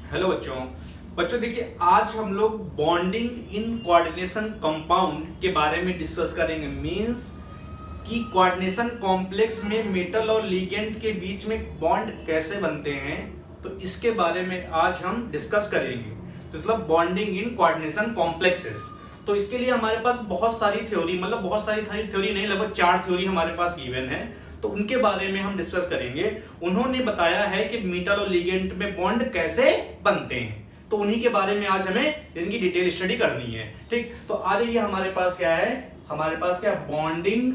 Hello बच्चों। बच्चों देखिए, आज हम लोग बॉन्डिंग इन कोऑर्डिनेशन कंपाउंड के बारे में डिस्कस करेंगे। मींस कि कोऑर्डिनेशन कॉम्प्लेक्स में मेटल और लिगेंड के बीच में बॉन्ड कैसे बनते हैं, तो इसके बारे में आज हम डिस्कस करेंगे। तो मतलब बॉन्डिंग इन कोऑर्डिनेशन कॉम्प्लेक्सेस, तो इसके लिए हमारे पास बहुत सारी थ्योरी, मतलब बहुत सारी थ्योरी नहीं, लगभग 4 थ्योरी हमारे पास गिवन है, तो उनके बारे में हम डिस्कस करेंगे। उन्होंने बताया है कि मेटल और लिगेंड में बॉन्ड कैसे बनते हैं, तो उन्हीं के बारे में आज हमें इनकी डिटेल स्टडी करनी है। ठीक, तो आ जाइए, हमारे पास क्या है, हमारे पास क्या बॉन्डिंग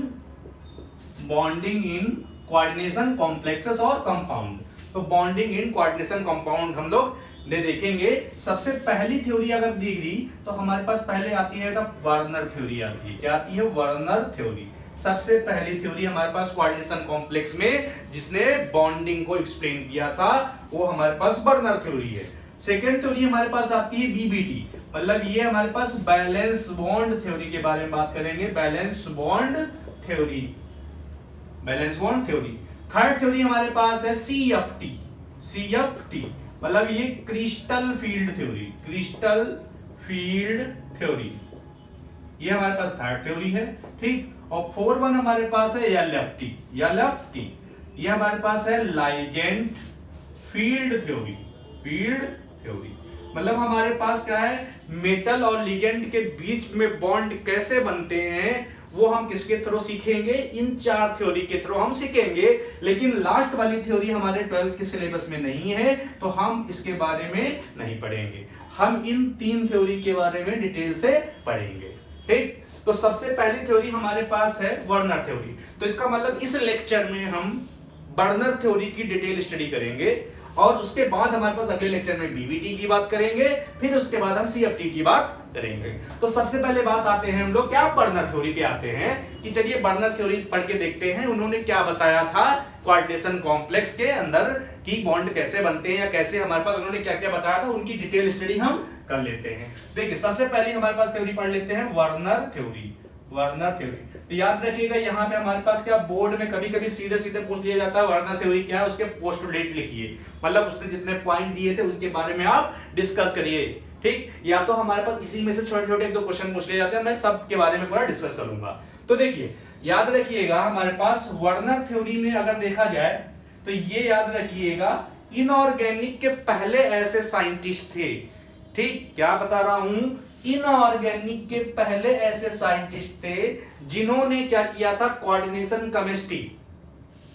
इन कोऑर्डिनेशन कॉम्प्लेक्सेस और कंपाउंड। तो बॉन्डिंग इन कोऑर्डिनेशन कंपाउंड हम लोग देखेंगे। सबसे पहली थ्योरी अगर देख ली तो हमारे पास पहले आती है वर्नर थ्योरी आती है। क्या आती है? Werner theory. सबसे पहली थ्योरी हमारे पास कोऑर्डिनेशन कॉम्प्लेक्स में जिसने बॉन्डिंग को एक्सप्लेन किया था वो हमारे पास वर्नर थ्योरी है। सेकेंड थ्योरी हमारे पास आती है बीबीटी, मतलब ये हमारे पास बैलेंस बॉन्ड थ्योरी के बारे में बात करेंगे। Valence bond theory. Third theory हमारे पास है सीएफटी, मतलब ये क्रिस्टल फील्ड थ्योरी, ये हमारे पास थर्ड थ्योरी है। ठीक, और फोर्थ वन हमारे पास है एलएफटी, ये हमारे पास है लाइगेंड फील्ड थ्योरी। मतलब हमारे पास क्या है, मेटल और लिगेंड के बीच में बॉन्ड कैसे बनते हैं वो हम किसके थ्रू सीखेंगे? इन 4 थ्योरी के थ्रू हम सीखेंगे। लेकिन लास्ट वाली थ्योरी हमारे 12th के सिलेबस में नहीं है, तो हम इसके बारे में नहीं पढ़ेंगे। हम इन 3 थ्योरी के बारे में डिटेल से पढ़ेंगे। ठीक, तो सबसे पहली थ्योरी हमारे पास है वर्नर थ्योरी। तो इसका मतलब इस लेक्चर में हम वर्नर थ्योरी की डिटेल स्टडी करेंगे, और उसके बाद हमारे पास अगले लेक्चर में बीबीटी की बात करेंगे, फिर उसके बाद हम सीएफटी की बात करेंगे। तो सबसे पहले बात आते हैं हम लोग क्या वर्नर थ्योरी पे आते हैं कि चलिए वर्नर थ्योरी पढ़ के देखते हैं उन्होंने क्या बताया था कोऑर्डिनेशन कॉम्प्लेक्स के अंदर की बॉन्ड कैसे बनते हैं, या कैसे हमारे पास उन्होंने क्या क्या बताया था, उनकी डिटेल स्टडी हम कर लेते हैं। देखिए, सबसे पहले हमारे पास थ्योरी पढ़ लेते हैं वर्नर थ्योरी। तो याद रखिएगा, यहाँ पे हमारे पास क्या बोर्ड में कभी कभी सीधे सीधे पूछ लिया जाता है वर्नर थ्योरी क्या है, उसके पोस्टुलेट लिखिए, मतलब उसने जितने पॉइंट दिए थे उनके बारे में आप डिस्कस करिए। ठीक, या तो हमारे पास इसी में से छोटे छोटे 1-2 क्वेश्चन पूछ लिए जाते हैं, मैं सब के बारे में पूरा डिस्कस करूंगा। तो देखिए, याद रखिएगा हमारे पास वर्नर थ्योरी में अगर देखा जाए तो ये याद रखिएगा, इनऑर्गेनिक के पहले ऐसे साइंटिस्ट थे। ठीक, क्या बता रहा हूं, इनऑर्गेनिक के पहले ऐसे साइंटिस्ट थे जिन्होंने क्या किया था, कोऑर्डिनेशन केमिस्ट्री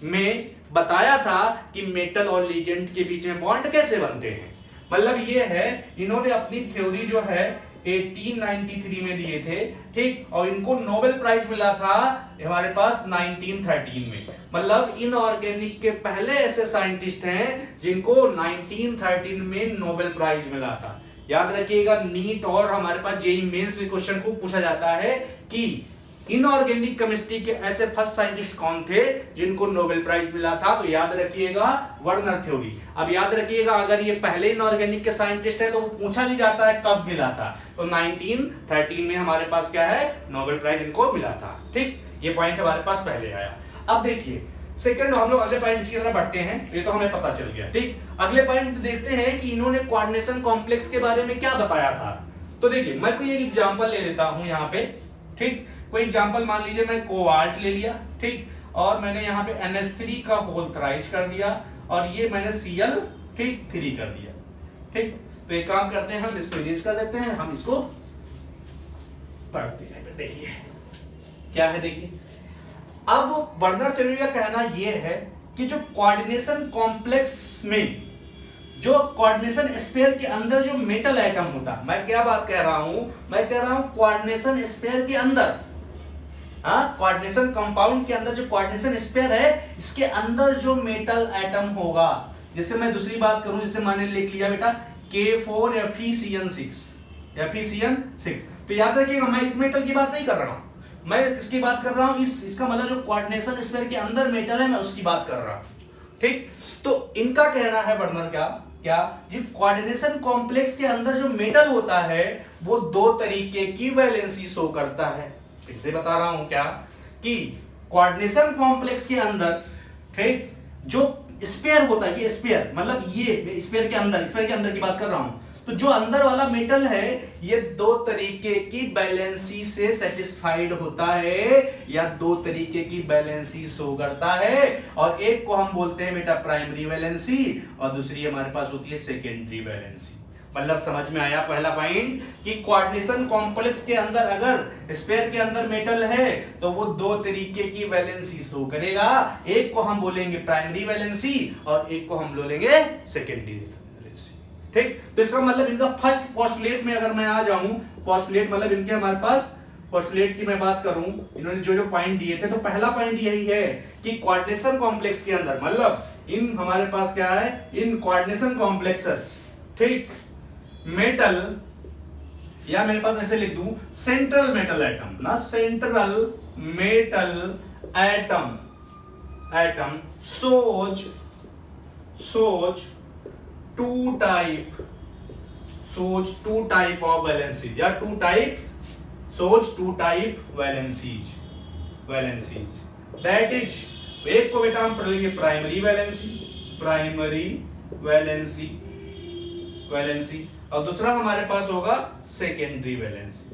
में बताया था कि मेटल और लिगेंड के बीच में बॉन्ड कैसे बनते हैं। मतलब ये है, इन्होंने अपनी थ्योरी जो है 1893 में दिए थे। ठीक, और इनको नोबेल प्राइज मिला था हमारे पास 1913 में। मतलब इनऑर्गेनिक के पहले ऐसे साइंटिस्ट हैं जिनको 1913 में नोबेल प्राइज मिला था। याद रखिएगा, नीट और हमारे पास जेईई मेंस में क्वेश्चन खूब पूछा जाता है कि इनऑर्गेनिक केमिस्ट्री के ऐसे फर्स्ट साइंटिस्ट कौन थे जिनको नोबेल प्राइज मिला था, तो याद रखिएगा वर्नर थ्योरी। अब याद रखिएगा, अगर ये पहले इनऑर्गेनिक के साइंटिस्ट है तो वो पूछा भी जाता है कब मिला था, तो 1913 में हमारे पास क्या है, नोबेल प्राइज इनको मिला था। ठीक, ये पॉइंट हमारे पास पहले आया। अब देखिए सेकंड, हम लोग अगले पॉइंट इसकी तरफ बढ़ते हैं, ये तो हमें पता चल गया। ठीक, अगले पॉइंट देखते हैं कि इन्होंने कोऑर्डिनेशन कॉम्प्लेक्स के बारे में क्या बताया था। तो देखिए, मैं कोई एक एग्जांपल ले लेता हूं यहाँ पे। ठीक, कोई एग्जांपल मान लीजिए मैं कोबाल्ट ले लिया। ठीक, और मैंने यहाँ पे NH3 का होल थ्राइस कर दिया, और ये मैंने Cl 3 कर दिया। ठीक, तो एक काम करते हैं, हम इसको इरेज कर देते हैं, हम इसको पढ़ते हैं। देखिए क्या है, देखिए अब वर्नर थ्योरी का कहना यह है कि जो कोऑर्डिनेशन कॉम्प्लेक्स में, जो कोऑर्डिनेशन स्फीयर के अंदर जो मेटल एटम होता, मैं क्या बात कह रहा हूं, मैं कह रहा हूं कोऑर्डिनेशन स्फीयर के अंदर, कोऑर्डिनेशन कंपाउंड के अंदर जो कोऑर्डिनेशन स्फीयर है, इसके अंदर जो मेटल एटम होगा, जिससे मैं दूसरी बात करूं, जिससे मैंने लिख लिया बेटा K4Fe6, तो याद रखिएगा मैं इस मेटल की बात नहीं कर रहा हूं, मैं किसकी बात कर रहा हूं, इसका मतलब जो कोऑर्डिनेशन स्फीयर के अंदर मेटल है मैं उसकी बात कर रहा हूं। ठीक, तो इनका कहना है वर्नर क्या जी, कोऑर्डिनेशन कॉम्प्लेक्स के अंदर जो मेटल होता है वो 2 तरीके की वैलेंसी शो करता है। फिर से बता रहा हूं क्या, कि कोऑर्डिनेशन कॉम्प्लेक्स के अंदर, ठीक, जो स्पेयर होता है, ये स्पेयर मतलब ये स्पेयर के अंदर की बात कर रहा हूं। तो जो अंदर वाला मेटल है ये दो तरीके की बैलेंसी से सेटिस्फाइड होता है या दो तरीके की बैलेंसी शो करता है, और एक को हम बोलते हैं बेटा प्राइमरी वैलेंसी और दूसरी हमारे पास होती है सेकेंडरी वैलेंसी। मतलब समझ में आया पहला पॉइंट कि कोऑर्डिनेशन कॉम्प्लेक्स के अंदर अगर स्पेयर के अंदर मेटल है तो वो दो तरीके की वैलेंसी शो करेगा, एक को हम बोलेंगे प्राइमरी वैलेंसी और एक को हम बोलेंगे सेकेंडरी वैलेंसी। ठीक, तो इसका मतलब इनका फर्स्ट पोस्टुलेट में अगर मैं आ जाऊं, पोस्टुलेट मतलब इनके हमारे पास पोस्टुलेट की मैं बात करूं, इन्होंने जो जो पॉइंट दिए थे, तो पहला पॉइंट यही है कि कोऑर्डिनेशन कॉम्प्लेक्स के अंदर मतलब इन हमारे पास क्या है, इन कोऑर्डिनेशन कॉम्प्लेक्सेस, ठीक, मेटल या मेरे पास ऐसे लिख दूं सेंट्रल मेटल एटम ना, central metal atom shows two type of valencies या shows two type valencies that is, एक को बेटा हम पढ़ेंगे प्राइमरी वैलेंसी और दूसरा हमारे पास होगा सेकेंडरी वैलेंसी।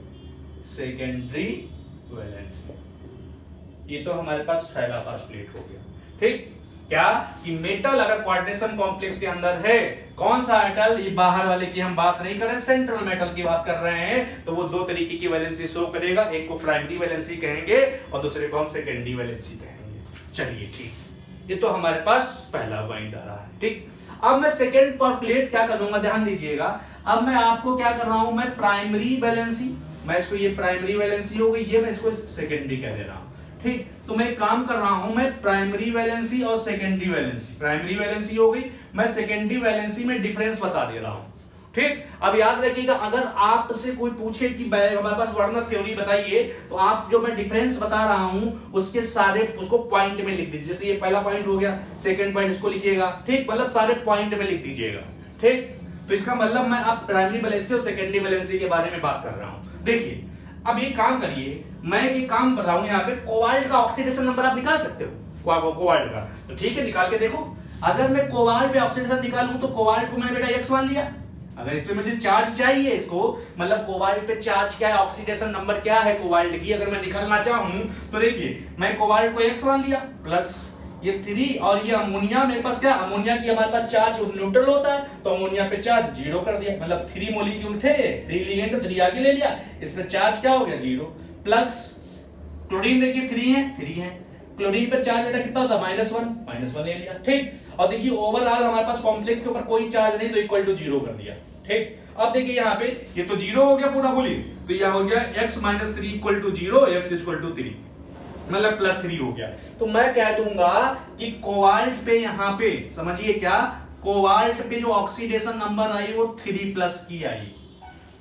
ये तो हमारे पास पहला पोस्टुलेट हो गया। ठीक, क्या कि मेटल अगर कोऑर्डिनेशन कॉम्प्लेक्स के अंदर है, कौन सा मेटल, ये बाहर वाले की हम बात नहीं कर रहे, सेंट्रल मेटल की बात कर रहे हैं, तो वो दो तरीके की वैलेंसी शो करेगा, एक को प्राइमरी वैलेंसी कहेंगे और दूसरे को हम सेकेंडरी वैलेंसी कहेंगे। चलिए ठीक, ये तो हमारे पास पहला पॉइंट आ रहा है। ठीक, अब मैं सेकेंड पोस्टुलेट क्या करूंगा, ध्यान दीजिएगा। अब मैं आपको क्या कर रहा हूं, मैं प्राइमरी वैलेंसी, मैं इसको ये प्राइमरी वैलेंसी हो गई, ये मैं इसको सेकेंडरी कह दे रहा हूं। ठीक, तो मैं काम कर रहा हूं, मैं प्राइमरी वैलेंसी और सेकेंडरी वैलेंसी, प्राइमरी वैलेंसी हो गई, मैं सेकेंडरी वैलेंसी में डिफरेंस बता दे रहा हूं। ठीक, अब याद रखिएगा अगर आपसे कोई पूछे कि हमारे पास वर्नर थ्योरी बताइए, तो आप जो मैं डिफरेंस बता रहा हूं उसके सारे उसको पॉइंट में लिख दीजिए। जैसे ये पहला पॉइंट हो गया, सेकंड पॉइंट इसको लिखिएगा। ठीक, मतलब सारे पॉइंट में लिख दीजिएगा। ठीक, तो इसका मतलब मैं अब प्राइमरी वैलेंसी और सेकेंडरी वैलेंसी के बारे में बात कर रहा हूं। देखिए अब ये काम करिए, मैं ये काम कर रहा हूं, यहाँ पे कोबाल्ट का ऑक्सीडेशन नंबर आप निकाल सकते हो, कोबाल्ट का, तो ठीक है निकाल के देखो। अगर मैं कोबाल्ट पे ऑक्सीडेशन निकालूं तो कोबाल्ट को मैंने बेटा x मान लिया, अगर इस पे मुझे चार्ज चाहिए, इसको मतलब कोबाल्ट पे चार्ज क्या है, ऑक्सीडेशन नंबर क्या है कोबाल्ट की, अगर मैं निकालना चाहूं तो देखिए मैं कोबाल्ट को x मान लिया प्लस ये 3 और ये अमोनिया, मेरे पास क्या अमोनिया की हमारे पास चार्ज न्यूट्रल होता है, तो अमोनिया पे चार्ज 0 कर दिया, मतलब 3 मॉलिक्यूल थे, 3 लिगेंड, 3 आगे ले लिया, इसमें चार्ज क्या हो गया 0। प्लस क्लोरीन देखिए 3 है, क्लोरीन पे चार्ज बेटा कितना होता है -1 ले लिया। ठीक, और देखिए ओवरऑल हमारे पास कॉम्प्लेक्स के ऊपर कोई चार्ज नहीं, तो इक्वल टू 0 कर दिया। ठीक, अब देखिए यहाँ पे ये तो 0 हो गया पूरा, बोलिए तो यह हो गया x - 3 = 0, x = 3, मतलब +3 हो गया। तो मैं कह दूंगा कि कोबाल्ट पे यहाँ पे समझिए क्या, कोबाल्ट पे जो ऑक्सीडेशन नंबर आई वो 3+ की आई,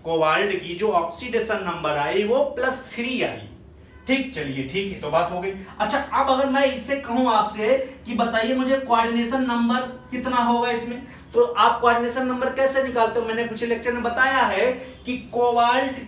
कोबाल्ट की जो ऑक्सीडेशन नंबर आई वो +3 आई। ठीक, चलिए ठीक है, तो बात हो गई। अच्छा अब अगर मैं इससे कहूं आपसे कि बताइए मुझे कोऑर्डिनेशन नंबर कितना होगा इसमें, तो आप कोऑर्डिनेशन नंबर कैसे निकालते हो, मैंने पिछले लेक्चर में बताया है कि कोबाल्ट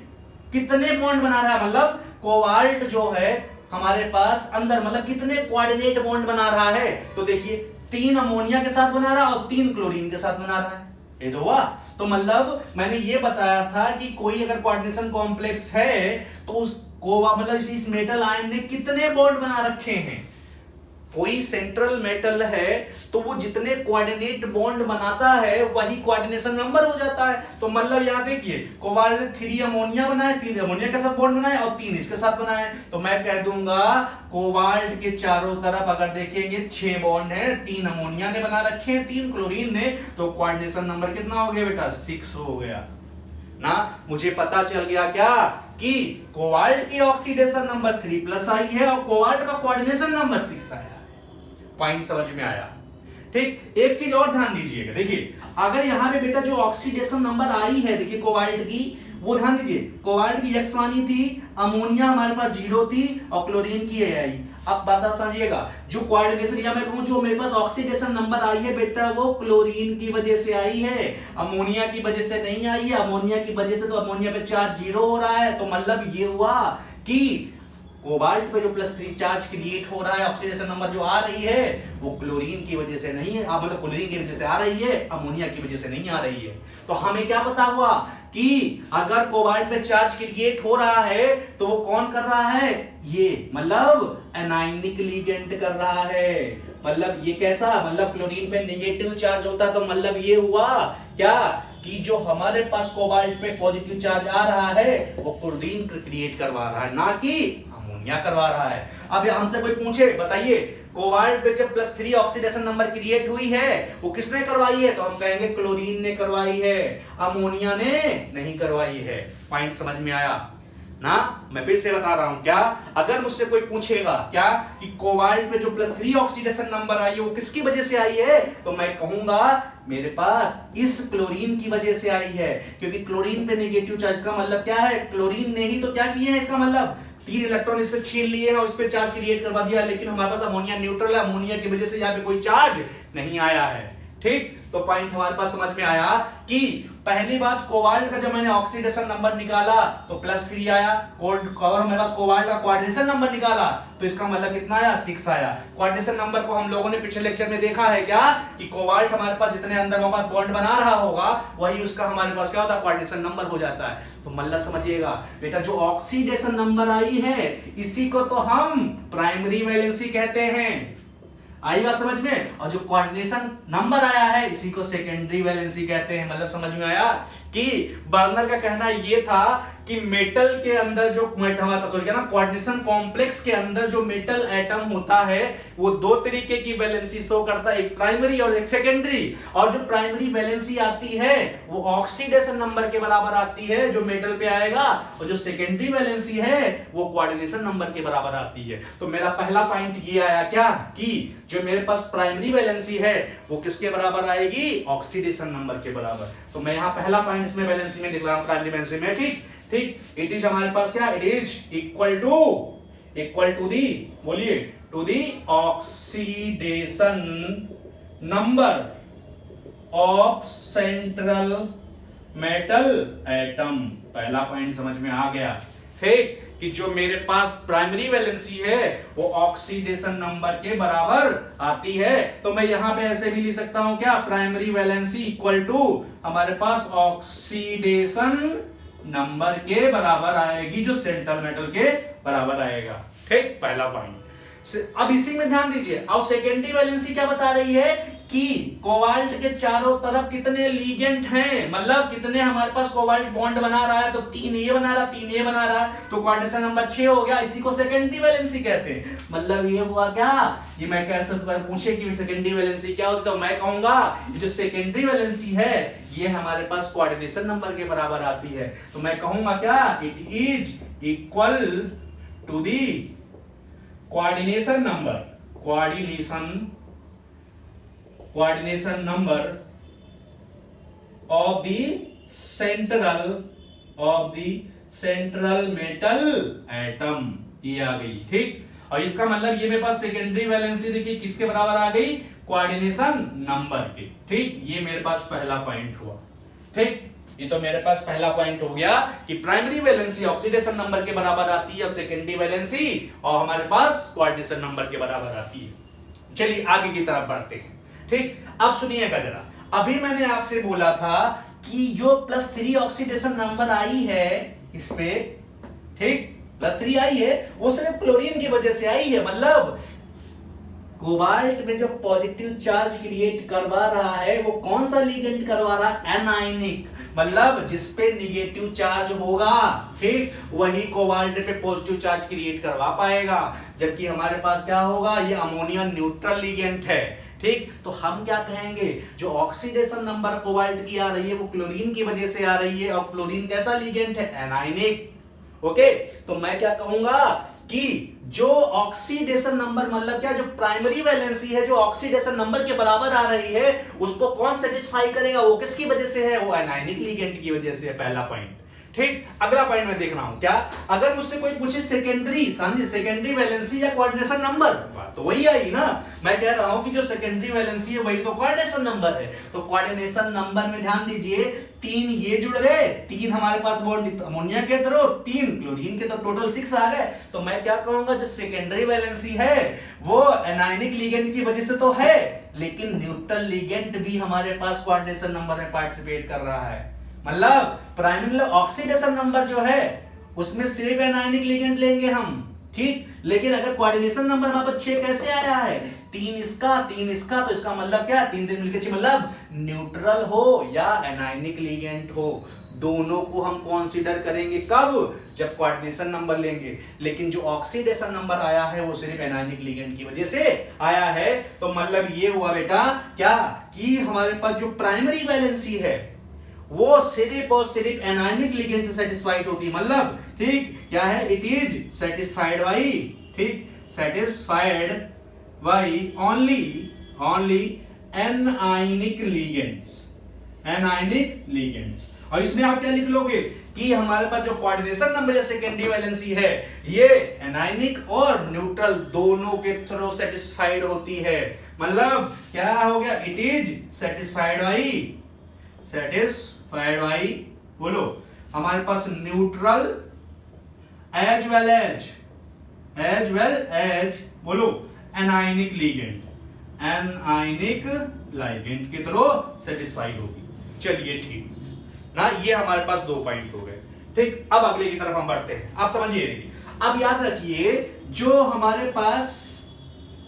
कितने बॉन्ड बना रहा है, मतलब कोबाल्ट जो है हमारे पास अंदर मतलब कितने कोऑर्डिनेट बॉन्ड बना रहा है, तो देखिए 3 अमोनिया के साथ बना रहा है और 3 क्लोरीन के साथ बना रहा है, ये तो हुआ। तो मतलब मैंने ये बताया था कि कोई अगर कोऑर्डिनेशन कॉम्प्लेक्स है तो उसको मतलब इस मेटल आयन ने कितने बॉन्ड बना रखे हैं, कोई सेंट्रल मेटल है तो वो जितने कोऑर्डिनेट बॉन्ड बनाता है वही कोऑर्डिनेशन नंबर हो जाता है। तो मतलब यहां देखिए कोबाल्ट ने 3 अमोनिया बनाए, 3 अमोनिया के साथ बॉन्ड बनाए और 3 इसके साथ बनाए, तो मैं कह दूंगा कोबाल्ट के चारों तरफ अगर देखेंगे 6 बॉन्ड है, 3 अमोनिया ने बना रखे हैं, 3 क्लोरीन ने, तो कोऑर्डिनेशन नंबर कितना हो गया बेटा 6 हो गया ना। मुझे पता चल गया क्या कि कोबाल्ट की ऑक्सीडेशन नंबर 3+ आई है और कोबाल्ट का कोऑर्डिनेशन नंबर 6 आया। पॉइंट समझ में आया। ठीक, एक चीज और ध्यान दीजिएगा, देखिए अगर यहां पे बेटा जो ऑक्सीडेशन नंबर आई है, देखिए कोबाल्ट की, वो ध्यान दीजिए कोबाल्ट की x मानी थी, अमोनिया हमारे पास 0 थी और क्लोरीन की आई। अब बात समझिएगा, जो कोऑर्डिनेशन या मैं कहूं जो मेरे पास ऑक्सीडेशन नंबर आई है बेटा वो क्लोरीन की वजह से आई है, अमोनिया की वजह से नहीं आई है। अमोनिया की वजह से तो अमोनिया पे चार्ज 0 हो रहा है, तो मतलब ये हुआ कि कोबाल्ट पे जो +3 चार्ज क्रिएट हो रहा है, ऑक्सीडेशन नंबर जो आ रही है वो क्लोरीन की वजह से नहीं है, मतलब क्लोरीन की वजह से आ रही है, अमोनिया की वजह से नहीं आ रही है। तो हमें क्या पता हुआ कि अगर कोबाल्ट पे चार्ज क्रिएट हो रहा है तो वो कौन कर रहा है, ये मतलब एनायनिक लिगेंड कर रहा है। मतलब ये कैसा, मतलब क्लोरीन पे नेगेटिव चार्ज होता तो मतलब ये हुआ क्या कि जो हमारे पास कोबाल्ट पे पॉजिटिव चार्ज आ रहा है वो क्लोरीन क्रिएट करवा रहा है, ना कि अमोनिया करवा रहा है। अब हमसे कोई पूछे, बताइए कोबाल्ट पे जब +3 ऑक्सीडेशन नंबर क्रिएट हुई है वो किसने करवाई है, तो हम कहेंगे क्लोरीन ने करवाई है, अमोनिया ने नहीं करवाई है। पॉइंट समझ में आया ना? मैं फिर से बता रहा हूं, क्या अगर मुझसे कोई पूछेगा क्या कि कोबाल्ट पे जो +3 ऑक्सीडेशन नंबर आई है वो किसकी वजह से आई है, तो मैं कहूंगा मेरे पास इस क्लोरीन की वजह से आई है, क्योंकि क्लोरीन पे नेगेटिव चार्ज का मतलब क्या है, क्लोरीन ने ही तो क्या किया है, इसका मतलब 3 इलेक्ट्रॉन इससे छीन लिए हैं और इस पे चार्ज क्रिएट करवा दिया, लेकिन हमारे पास अमोनिया न्यूट्रल है, अमोनिया की वजह से यहाँ पे कोई चार्ज नहीं आया है। ठीक, तो पॉइंट हमारे पास समझ में आया कि पहली बात कोबाल्ट का जब मैंने ऑक्सीडेशन नंबर निकाला तो +3 आया, और हमारे पास कोबाल्ट का कोऑर्डिनेशन नंबर निकाला तो इसका मतलब कितना आया, 6 आया। कोऑर्डिनेशन नंबर को हम लोगों ने पिछले लेक्चर में देखा है क्या कि कोबाल्ट हमारे पास जितने अंदर हमारे पास बॉन्ड बना रहा होगा वही उसका हमारे पास क्या होता है, कोऑर्डिनेशन नंबर हो जाता है। तो मतलब समझिएगा बेटा, जो ऑक्सीडेशन नंबर आई है इसी को तो हम प्राइमरी वैलेंसी कहते हैं, आई बात समझ में, और जो कोऑर्डिनेशन नंबर आया है इसी को सेकेंडरी वैलेंसी कहते हैं। मतलब समझ में आया कि बर्नर का कहना ये था कि मेटल के अंदर जो हमारे पास ना कोऑर्डिनेशन कॉम्प्लेक्स के अंदर जो मेटल एटम होता है वो 2 तरीके की वैलेंसी शो करता है, एक प्राइमरी और एक सेकेंडरी। और जो प्राइमरी वैलेंसी आती है वो ऑक्सीडेशन नंबर के बराबर आती है जो मेटल पे आएगा, और जो सेकेंडरी वैलेंसी है वो कोऑर्डिनेशन नंबर के बराबर आती है। तो मेरा पहला पॉइंट ये आया क्या कि जो मेरे पास प्राइमरी वैलेंसी है वो किसके बराबर आएगी, ऑक्सीडेशन नंबर के बराबर। तो मैं यहाँ पहला पॉइंट इसमें वैलेंसी में लिख रहा हूं, प्राइमरी वैलेंसी में। ठीक ठीक, इट इज हमारे पास क्या, it is equal to the, बोलिए, to the oxidation number of central metal atom. पहला पॉइंट समझ में आ गया। ठीक, कि जो मेरे पास प्राइमरी वैलेंसी है वो ऑक्सीडेशन नंबर के बराबर आती है। तो मैं यहां पे ऐसे भी लिख सकता हूं क्या, प्राइमरी वैलेंसी इक्वल टू हमारे पास ऑक्सीडेशन नंबर के बराबर आएगी जो सेंट्रल मेटल के बराबर आएगा। ठीक, पहला पॉइंट। अब इसी में ध्यान दीजिए, अब सेकेंडरी वैलेंसी क्या बता रही है कि कोबाल्ट के चारों तरफ कितने लिगेंड हैं, मतलब कितने हमारे पास कोबाल्ट बॉन्ड बना रहा है, तो 3 ये बना रहा, 3 ये बना रहा, तो कोऑर्डिनेशन नंबर 6 हो गया। इसी को सेकेंडरी वैलेंसी कहते हैं। मतलब ये हुआ क्या, ये मैं कह सकता हूं, पूछे कि सेकेंडरी वैलेंसी क्या होती है, तो मैं कहूंगा जो सेकेंडरी वैलेंसी है ये हमारे पास कोऑर्डिनेशन नंबर के बराबर आती है। तो मैं कहूंगा क्या, it is equal to the coordination number, coordination number of the central metal atom, ये आ गई। ठीक, और इसका मतलब ये मेरे पास सेकेंडरी वैलेंसी देखिए किसके बराबर आ गई, कोऑर्डिनेशन नंबर के। ठीक, ये मेरे पास पहला पॉइंट हुआ। ठीक, ये तो मेरे पास पहला पॉइंट हो गया कि प्राइमरी वैलेंसी ऑक्सीडेशन नंबर के बराबर आती है और सेकेंडरी वैलेंसी और हमारे पास कोऑर्डिनेशन नंबर के बराबर आती है। चलिए आगे की तरफ बढ़ते हैं। ठीक, अब सुनिएगा जरा, अभी मैंने आपसे बोला था कि जो +3 ऑक्सीडेशन नंबर आई है इस पे, ठीक, +3 आई है वो सिर्फ क्लोरीन की वजह से आई है। मतलब कोबाल्ट में जो पॉजिटिव चार्ज क्रिएट करवा रहा है वो कौन सा लिगेंड करवा रहा है, एनायनिक, मतलब जिसपे निगेटिव चार्ज होगा, ठीक, वही कोबाल्ट पे पॉजिटिव चार्ज क्रिएट करवा पाएगा। जबकि हमारे पास क्या होगा, ये अमोनिया न्यूट्रल लिगेंड है। ठीक, तो हम क्या कहेंगे, जो ऑक्सीडेशन नंबर कोबाल्ट की आ रही है वो क्लोरीन की वजह से आ रही है, और क्लोरीन कैसा लिगेंड है, एनायनिक। ओके, तो मैं क्या कहूंगा कि जो ऑक्सीडेशन नंबर, मतलब क्या, जो प्राइमरी वैलेंसी है जो ऑक्सीडेशन नंबर के बराबर आ रही है उसको कौन सेटिस्फाई करेगा, वो किसकी वजह से है, वो एनायनिक लिगेंड की वजह से है। पहला पॉइंट। ठीक, अगला पॉइंट मैं देख रहा हूं क्या, अगर मुझसे कोई पूछे सेकेंडरी, समझिए सेकेंडरी वैलेंसी या कोऑर्डिनेशन नंबर, बात तो वही आई ना। मैं कह रहा हूं कि जो सेकेंडरी वैलेंसी है वही तो कोऑर्डिनेशन नंबर है। तो कोऑर्डिनेशन नंबर में ध्यान दीजिए, 3 ये जुड़ गए, 3 हमारे पास बॉन्ड अमोनिया के तरह, 3 क्लोरीन के, तो टोटल 6 आ गए। तो मैं क्या कहूंगा, जो सेकेंडरी वैलेंसी है वो एनायनिक लिगेंड की वजह से तो है, लेकिन न्यूट्रल लिगेंड भी हमारे पास कोऑर्डिनेशन नंबर में पार्टिसिपेट कर रहा है। मतलब प्राइमरी ऑक्सीडेशन नंबर जो है उसमें सिर्फ एनायनिक लिगेंड लेंगे हम, ठीक, लेकिन अगर कोऑर्डिनेशन नंबर हमारे पास 6 कैसे आया है, 3 इसका 3 इसका, तो इसका मतलब क्या, 3 3 मिलकर 6, मतलब न्यूट्रल हो या एनायनिक लिगेंड हो, दोनों को हम कंसीडर करेंगे कब, जब कोऑर्डिनेशन नंबर लेंगे। लेकिन जो ऑक्सीडेशन नंबर आया है वो सिर्फ एनायनिक लिगेंड की वजह से आया है। तो मतलब ये हुआ बेटा क्या, कि हमारे पास जो प्राइमरी वैलेंसी है वो सिर्फ और सिर्फ एनायनिक लिगेंड से सेटिस्फाइड होती है। मतलब ठीक क्या है, इट इज सेटिस्फाइड बाई, ठीक, satisfied by only anionic ligands, anionic ligands. और इसमें आप क्या लिख लोगे कि हमारे पास जो कोऑर्डिनेशन नंबर या सेकेंडरी वैलेंसी है ये एनायनिक और न्यूट्रल दोनों के थ्रू सेटिस्फाइड होती है। मतलब क्या हो गया, इट इज सेटिस्फाइड बाई बोलो हमारे पास न्यूट्रल एज वेल एज बोलो एनायनिक लिगेंड, एनायनिक लिगेंड के थ्रू सेटिस्फाइड होगी। चलिए ठीक ना, ये हमारे पास 2 पॉइंट हो गए। ठीक, अब अगले की तरफ हम बढ़ते हैं। आप समझिए, देखिए अब याद रखिए, जो हमारे पास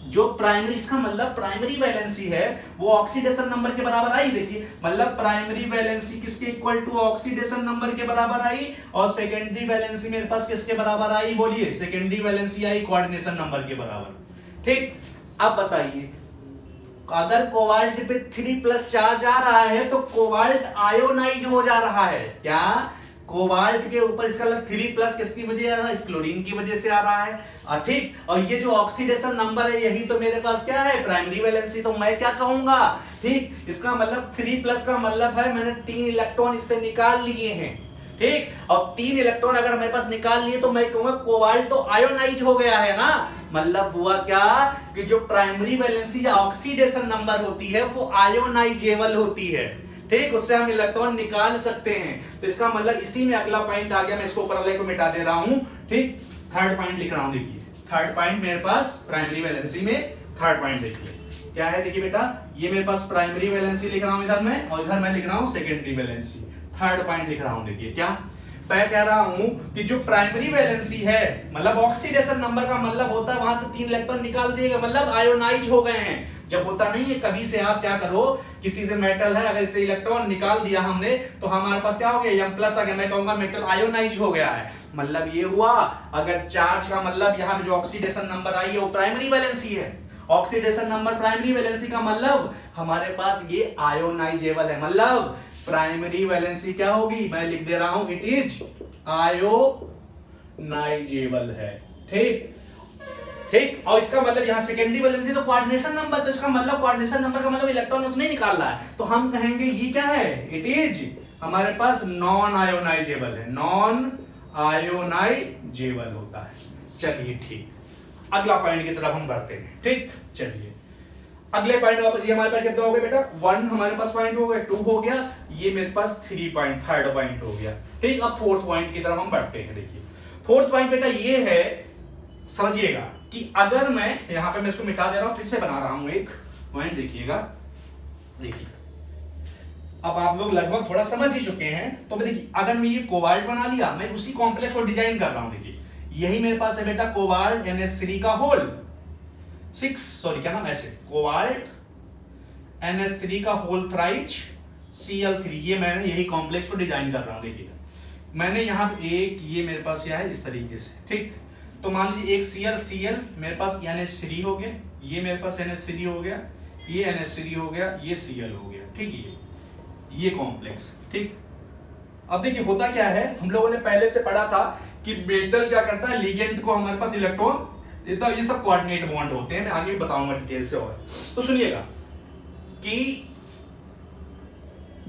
जो प्राइमरी, इसका मतलब प्राइमरी वैलेंसी है वो ऑक्सीडेशन नंबर के बराबर आई। देखिए मतलब प्राइमरी वैलेंसी किसके इक्वल टू ऑक्सीडेशन नंबर के बराबर आई, और सेकेंडरी वैलेंसी मेरे पास किसके बराबर आई, बोलिए, secondary valency eye coordination number के बराबर। ठीक, अब बताइए, अगर कोबाल्ट पे 3+ चार्ज आ रहा है तो कोबाल्ट आयोनाइज हो जा रहा है। क्या, कोबाल्ट के ऊपर इसका 3+ किसकी वजह से आ रहा है, इस क्लोरीन की वजह से आ रहा है। ठीक, और ये जो ऑक्सीडेशन नंबर है यही तो मेरे पास क्या है, प्राइमरी वैलेंसी। तो मैं क्या कहूंगा, ठीक, इसका मतलब 3+ का मतलब है मैंने 3 इलेक्ट्रॉन इससे निकाल लिए हैं। ठीक, और 3 इलेक्ट्रॉन अगर मेरे पास निकाल लिए तो मैं कहूंगा कोबाल्ट तो आयोनाइज हो गया है ना। मतलब हुआ क्या कि जो प्राइमरी वैलेंसी या ऑक्सीडेशन नंबर होती है वो आयोनाइजेबल होती है। ठीक, उससे हम इलेक्ट्रॉन निकाल सकते हैं। तो इसका मतलब इसी में अगला पॉइंट आ गया। मैं इसको ऊपर वाले को मिटा दे रहा हूं। ठीक, थर्ड पॉइंट लिख रहा हूं। देखिए थर्ड पॉइंट मेरे पास प्राइमरी वैलेंसी में थर्ड पॉइंट देखिए क्या है। देखिए बेटा, ये मेरे पास प्राइमरी वैलेंसी लिख रहा हूं इधर में, और इधर मैं लिख रहा हूं सेकेंडरी वैलेंसी। थर्ड पॉइंट लिख रहा हूं। देखिए क्या मैं कह रहा हूं कि जो प्राइमरी वैलेंसी है, मतलब ऑक्सीडेशन नंबर का मतलब होता है वहां से 3 इलेक्ट्रॉन निकाल दिए, मतलब आयोनाइज हो गए हैं। जब होता नहीं है कभी से, आप क्या करो, किसी से मेटल है, अगर इससे इलेक्ट्रॉन निकाल दिया हमने तो हमारे पास क्या हो गया, M+ आ गया। मैं कहूंगा मेटल आयोनाइज हो गया है। मतलब ये हुआ, अगर चार्ज का मतलब यहाँ पे जो ऑक्सीडेशन नंबर आई है वो प्राइमरी वैलेंसी है। ऑक्सीडेशन नंबर प्राइमरी वैलेंसी का मतलब हमारे पास ये आयोनाइजेबल है। मतलब प्राइमरी वैलेंसी क्या होगी, मैं लिख दे रहा हूं, इट इज आयोनाइजेबल है। ठीक ठीक, और इसका मतलब यहां सेकेंडरी वैलेंसी तो कोऑर्डिनेशन नंबर, तो इसका मतलब कोऑर्डिनेशन नंबर का मतलब इलेक्ट्रॉन उतने निकाल रहा है, तो हम कहेंगे ये क्या है, इट इज हमारे पास नॉन आयोनाइजेबल है, नॉन आयोनाइजेबल होता है। चलिए ठीक, अगला पॉइंट की तरफ हम बढ़ते हैं। ठीक, चलिए अगले पॉइंट वापस, ये हमारे पास कितना हो गया बेटा, 1 हमारे पास पॉइंट हो गया, 2 हो गया, ये मेरे पास 3 पॉइंट, थर्ड पॉइंट हो गया। ठीक, अब फोर्थ पॉइंट की तरफ हम बढ़ते हैं। देखिए फोर्थ पॉइंट बेटा ये है, समझिएगा कि अगर मैं यहां पे, मैं इसको मिटा दे रहा हूं, फिर से बना रहा हूं एक पॉइंट। देखिएगा, देखिए अब आप लोग लगभग थोड़ा समझ ही चुके हैं। तो देखिए अगर मैं ये कोबाल्ट बना लिया, मैं उसी कॉम्प्लेक्स को डिजाइन कर रहा हूं। देखिए यही मेरे पास है बेटा कोबाल्ट NH3 का होल 6, सॉरी क्या नाम, ऐसे कोबाल्ट NH3 का होल थ्राइच Cl3, ये मैंने यही कॉम्प्लेक्स को डिजाइन कर रहा हूं। देखिए मैंने यहाँ पे एक, ये मेरे पास यह है इस तरीके से। ठीक, तो मान लीजिए एक Cl मेरे पास NH3 हो गया, ये मेरे पास NH3 हो गया, ये NH3 हो गया, ये Cl हो गया। ठीक है, ये कॉम्प्लेक्स। ठीक, अब देखिए होता क्या है, हम लोगों ने पहले से पढ़ा था कि मेटल क्या करता है, लिगेंड को हमारे पास इलेक्ट्रॉन देता है। ये सब कोऑर्डिनेट बॉन्ड होते हैं, मैं आगे भी बताऊंगा डिटेल से। और तो सुनिएगा कि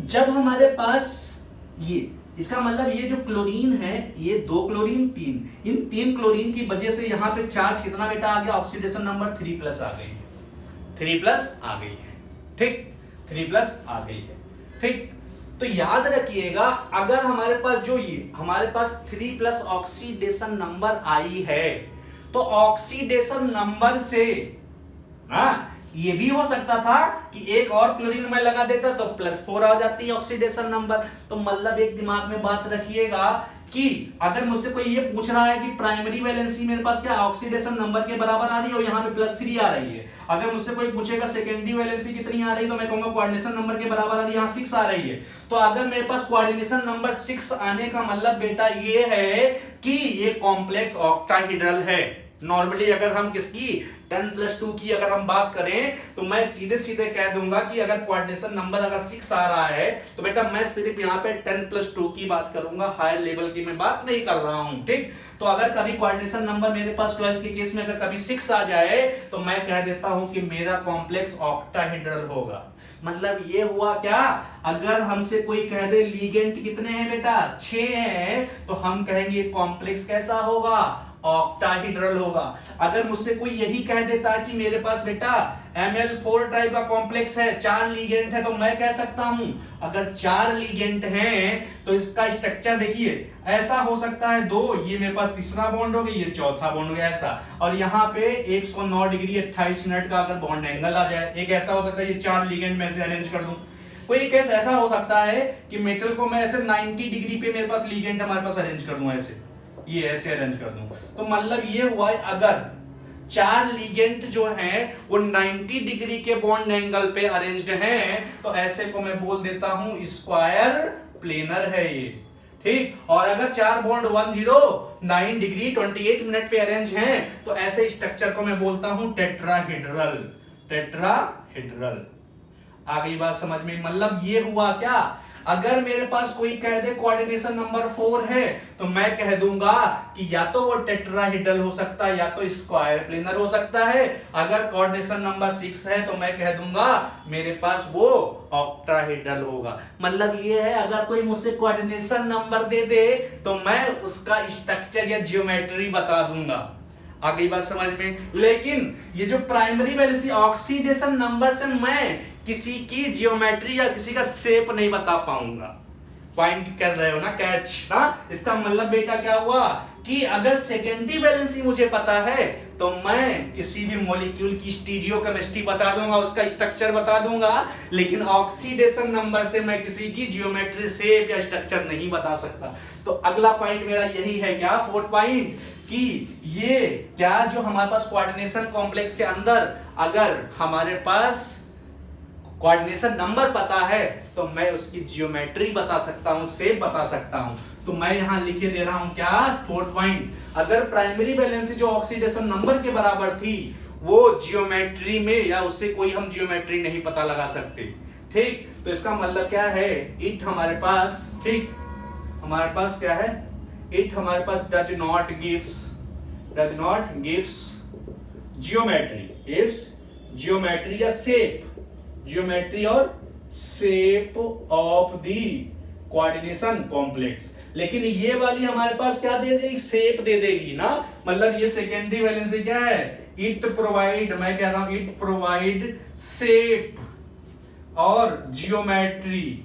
जब हमारे पास ये इसका मतलब ये जो क्लोरीन है, ये 2 क्लोरीन 3, इन 3 क्लोरीन की वजह से यहाँ पे चार्ज कितना बेटा आ गया, ऑक्सीडेशन नंबर 3+ आ गई है, 3+ आ गई है, ठीक, 3+ आ गई है, ठीक। तो याद रखिएगा, अगर हमारे पास जो ये हमारे पास 3+ ऑक्सीडेशन नंबर आई है, तो ऑक्सीडेशन नंबर से ये भी हो सकता था कि एक और क्लोरीन मैं लगा देता तो +4 आ जाती है ऑक्सीडेशन नंबर। तो मतलब एक दिमाग में बात रखिएगा कि अगर मुझसे कोई ये पूछ रहा है कि प्राइमरी वैलेंसी मेरे पास क्या ऑक्सीडेशन नंबर के बराबर आ रही है और यहाँ पे +3 आ रही है, अगर मुझसे कोई पूछेगा सेकेंडरी वैलेंसी कितनी आ रही है, तो मैं कहूंगा कोऑर्डिनेशन नंबर के बराबर आ रही है, यहाँ 6 आ रही है। तो अगर मेरे पास कोऑर्डिनेशन नंबर 6 आने का मतलब बेटा ये है कि ये कॉम्प्लेक्स ऑक्टाहेड्रल है। नॉर्मली अगर हम किसकी 10+2 की अगर हम बात करें, तो मैं सीधे सीधे कह दूंगा कि अगर कोऑर्डिनेशन नंबर अगर 6 आ रहा है, तो बेटा मैं सिर्फ यहाँ पे 10+2 की बात करूंगा, हायर लेवल की मैं बात नहीं कर रहा हूं, ठीक। तो अगर कभी कोऑर्डिनेशन नंबर मेरे पास 12 के केस में अगर कभी 6 आ जाए, तो मैं कह देता हूं कि मेरा कॉम्प्लेक्स ऑक्टाहेड्रल होगा। मतलब ये हुआ क्या, अगर हमसे कोई कह दे लीगेंट कितने हैं बेटा 6 हैं, तो हम कहेंगे कॉम्प्लेक्स कैसा होगा, ऑक्टाहेड्रल होगा। अगर मुझसे कोई यही कह देता कि मेरे पास बेटा Ml4 टाइप का कॉम्प्लेक्स है, 4 लीगेंट है, तो मैं कह सकता हूं अगर 4 लीगेंट हैं तो इसका स्ट्रक्चर देखिए ऐसा हो सकता है 2, ये मेरे पास तीसरा बॉन्ड हो गया, ये चौथा बॉन्ड हो गया ऐसा, और यहाँ पे 109 डिग्री 28 मिनट का अगर बॉन्ड एंगल आ जाए, एक ऐसा हो सकता है ये 4 लीगेंट में से अरेंज कर दूं। कोई केस ऐसा हो सकता है कि मेटल को मैं ऐसे 90 डिग्री पे मेरे पास लीगेंट हमारे पास अरेंज कर दूं, ऐसे ये ऐसे अरेंज कर दूं। तो मतलब ये हुआ अगर 4 लीगेंट जो हैं वो 90 डिग्री के बॉन्ड एंगल पे अरेंज्ड हैं, तो ऐसे को मैं बोल देता हूं स्क्वायर प्लेनर है ये, ठीक। और अगर 4 बॉन्ड 109 डिग्री 28 मिनट पे अरेंज हैं, तो ऐसे स्ट्रक्चर को मैं बोलता हूं टेट्राहेड्रल, टेट्राहेड्रल। आ गई बात समझ में। मतलब ये हुआ क्या, अगर मेरे पास कोई कह दे कोऑर्डिनेशन नंबर 4 है, तो मैं कह दूंगा कि या तो वो टेट्राहेड्रल हो सकता है या तो स्क्वायर प्लेनर हो सकता है। अगर कोऑर्डिनेशन नंबर 6 है, तो मैं कह दूंगा मेरे पास वो ऑक्टाहेड्रल होगा। मतलब ये है, अगर कोई मुझसे कोऑर्डिनेशन नंबर दे दे, तो मैं उसका स्ट्रक्चर या जियोमेट्री बता दूंगा। आ गई बात समझ में। लेकिन ये जो प्राइमरी वैलेंसी ऑक्सीडेशन नंबर से मैं किसी की जियोमेट्री या किसी का शेप नहीं बता पाऊंगा। पॉइंट कर रहे हो ना, कैच ना। इसका मतलब बेटा क्या हुआ कि अगर सेकेंडरी वैलेंसी मुझे पता है, तो मैं किसी भी मॉलिक्यूल की स्टीरियोकेमिस्ट्री बता दूंगा, उसका स्ट्रक्चर बता दूंगा। लेकिन ऑक्सीडेशन नंबर से मैं किसी की जियोमेट्री, शेप या स्ट्रक्चर नहीं बता सकता। तो अगला पॉइंट मेरा यही है, क्या 4th पॉइंट, कि ये क्या जो हमारे पास कोऑर्डिनेशन कॉम्प्लेक्स के अंदर अगर हमारे पास कोऑर्डिनेशन नंबर पता है, तो मैं उसकी जियोमेट्री बता सकता हूं, शेप बता सकता हूं। तो मैं यहां लिखे दे रहा हूं क्या 4th पॉइंट, अगर प्राइमरी वैलेंसी जो ऑक्सीडेशन नंबर के बराबर थी, वो जियोमेट्री में या उससे कोई हम जियोमेट्री नहीं पता लगा सकते, ठीक। तो इसका मतलब क्या है, इट हमारे पास, ठीक, हमारे पास क्या है, इट हमारे पास डज नॉट गिव्स जियोमेट्री या शेप, जियोमेट्री और shape of the coordination complex. लेकिन ये वाली हमारे पास क्या दे देगी, शेप दे देगी ना। मतलब ये सेकेंडरी वैलेंसी क्या है, इट प्रोवाइड, मैं कह रहा हूं इट प्रोवाइड शेप और जियोमेट्री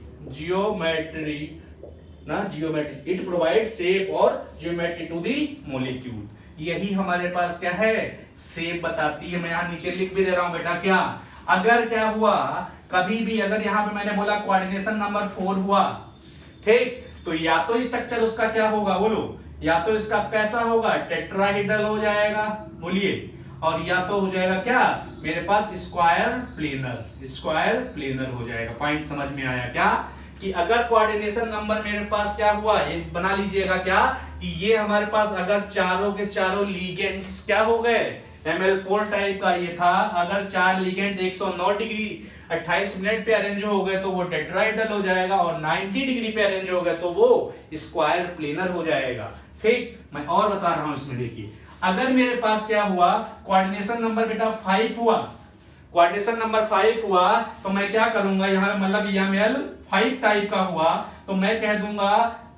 इट प्रोवाइड शेप और जियोमेट्री टू दी मॉलिक्यूल। यही हमारे पास क्या है, शेप बताती है। मैं यहां नीचे लिख भी दे रहा हूं बेटा, क्या अगर क्या हुआ कभी भी, अगर यहां पे मैंने बोला कोऑर्डिनेशन नंबर 4 हुआ, ठीक, तो या तो स्ट्रक्चर उसका क्या होगा बोलो, या तो इसका कैसा होगा, टेट्राहेड्रल हो जाएगा, बोलिए, और या तो हो जाएगा क्या मेरे पास स्क्वायर प्लेनर हो जाएगा। पॉइंट समझ में आया क्या, कि अगर कोऑर्डिनेशन नंबर मेरे पास क्या हुआ, ये बना लीजिएगा क्या, कि ये हमारे पास अगर चारों के चारों लीगेंड्स क्या हो गए, Ml4 टाइप का ये था, अगर 4 लीगेंड 109 डिग्री 28 मिनट पे अरेंज हो गए तो वो टेट्राहेड्रल हो जाएगा, और 90 डिग्री पे अरेंज हो गए तो वो स्क्वायर प्लेनर हो जाएगा, ठीक। मैं और बता रहा हूं इसमें, देखिए अगर मेरे पास क्या हुआ, कोऑर्डिनेशन नंबर बेटा 5 हुआ, कोऑर्डिनेशन नंबर 5 हुआ, तो मैं क्या करूंगा यहाँ, मतलब Ml5 टाइप का हुआ, तो मैं कह दूंगा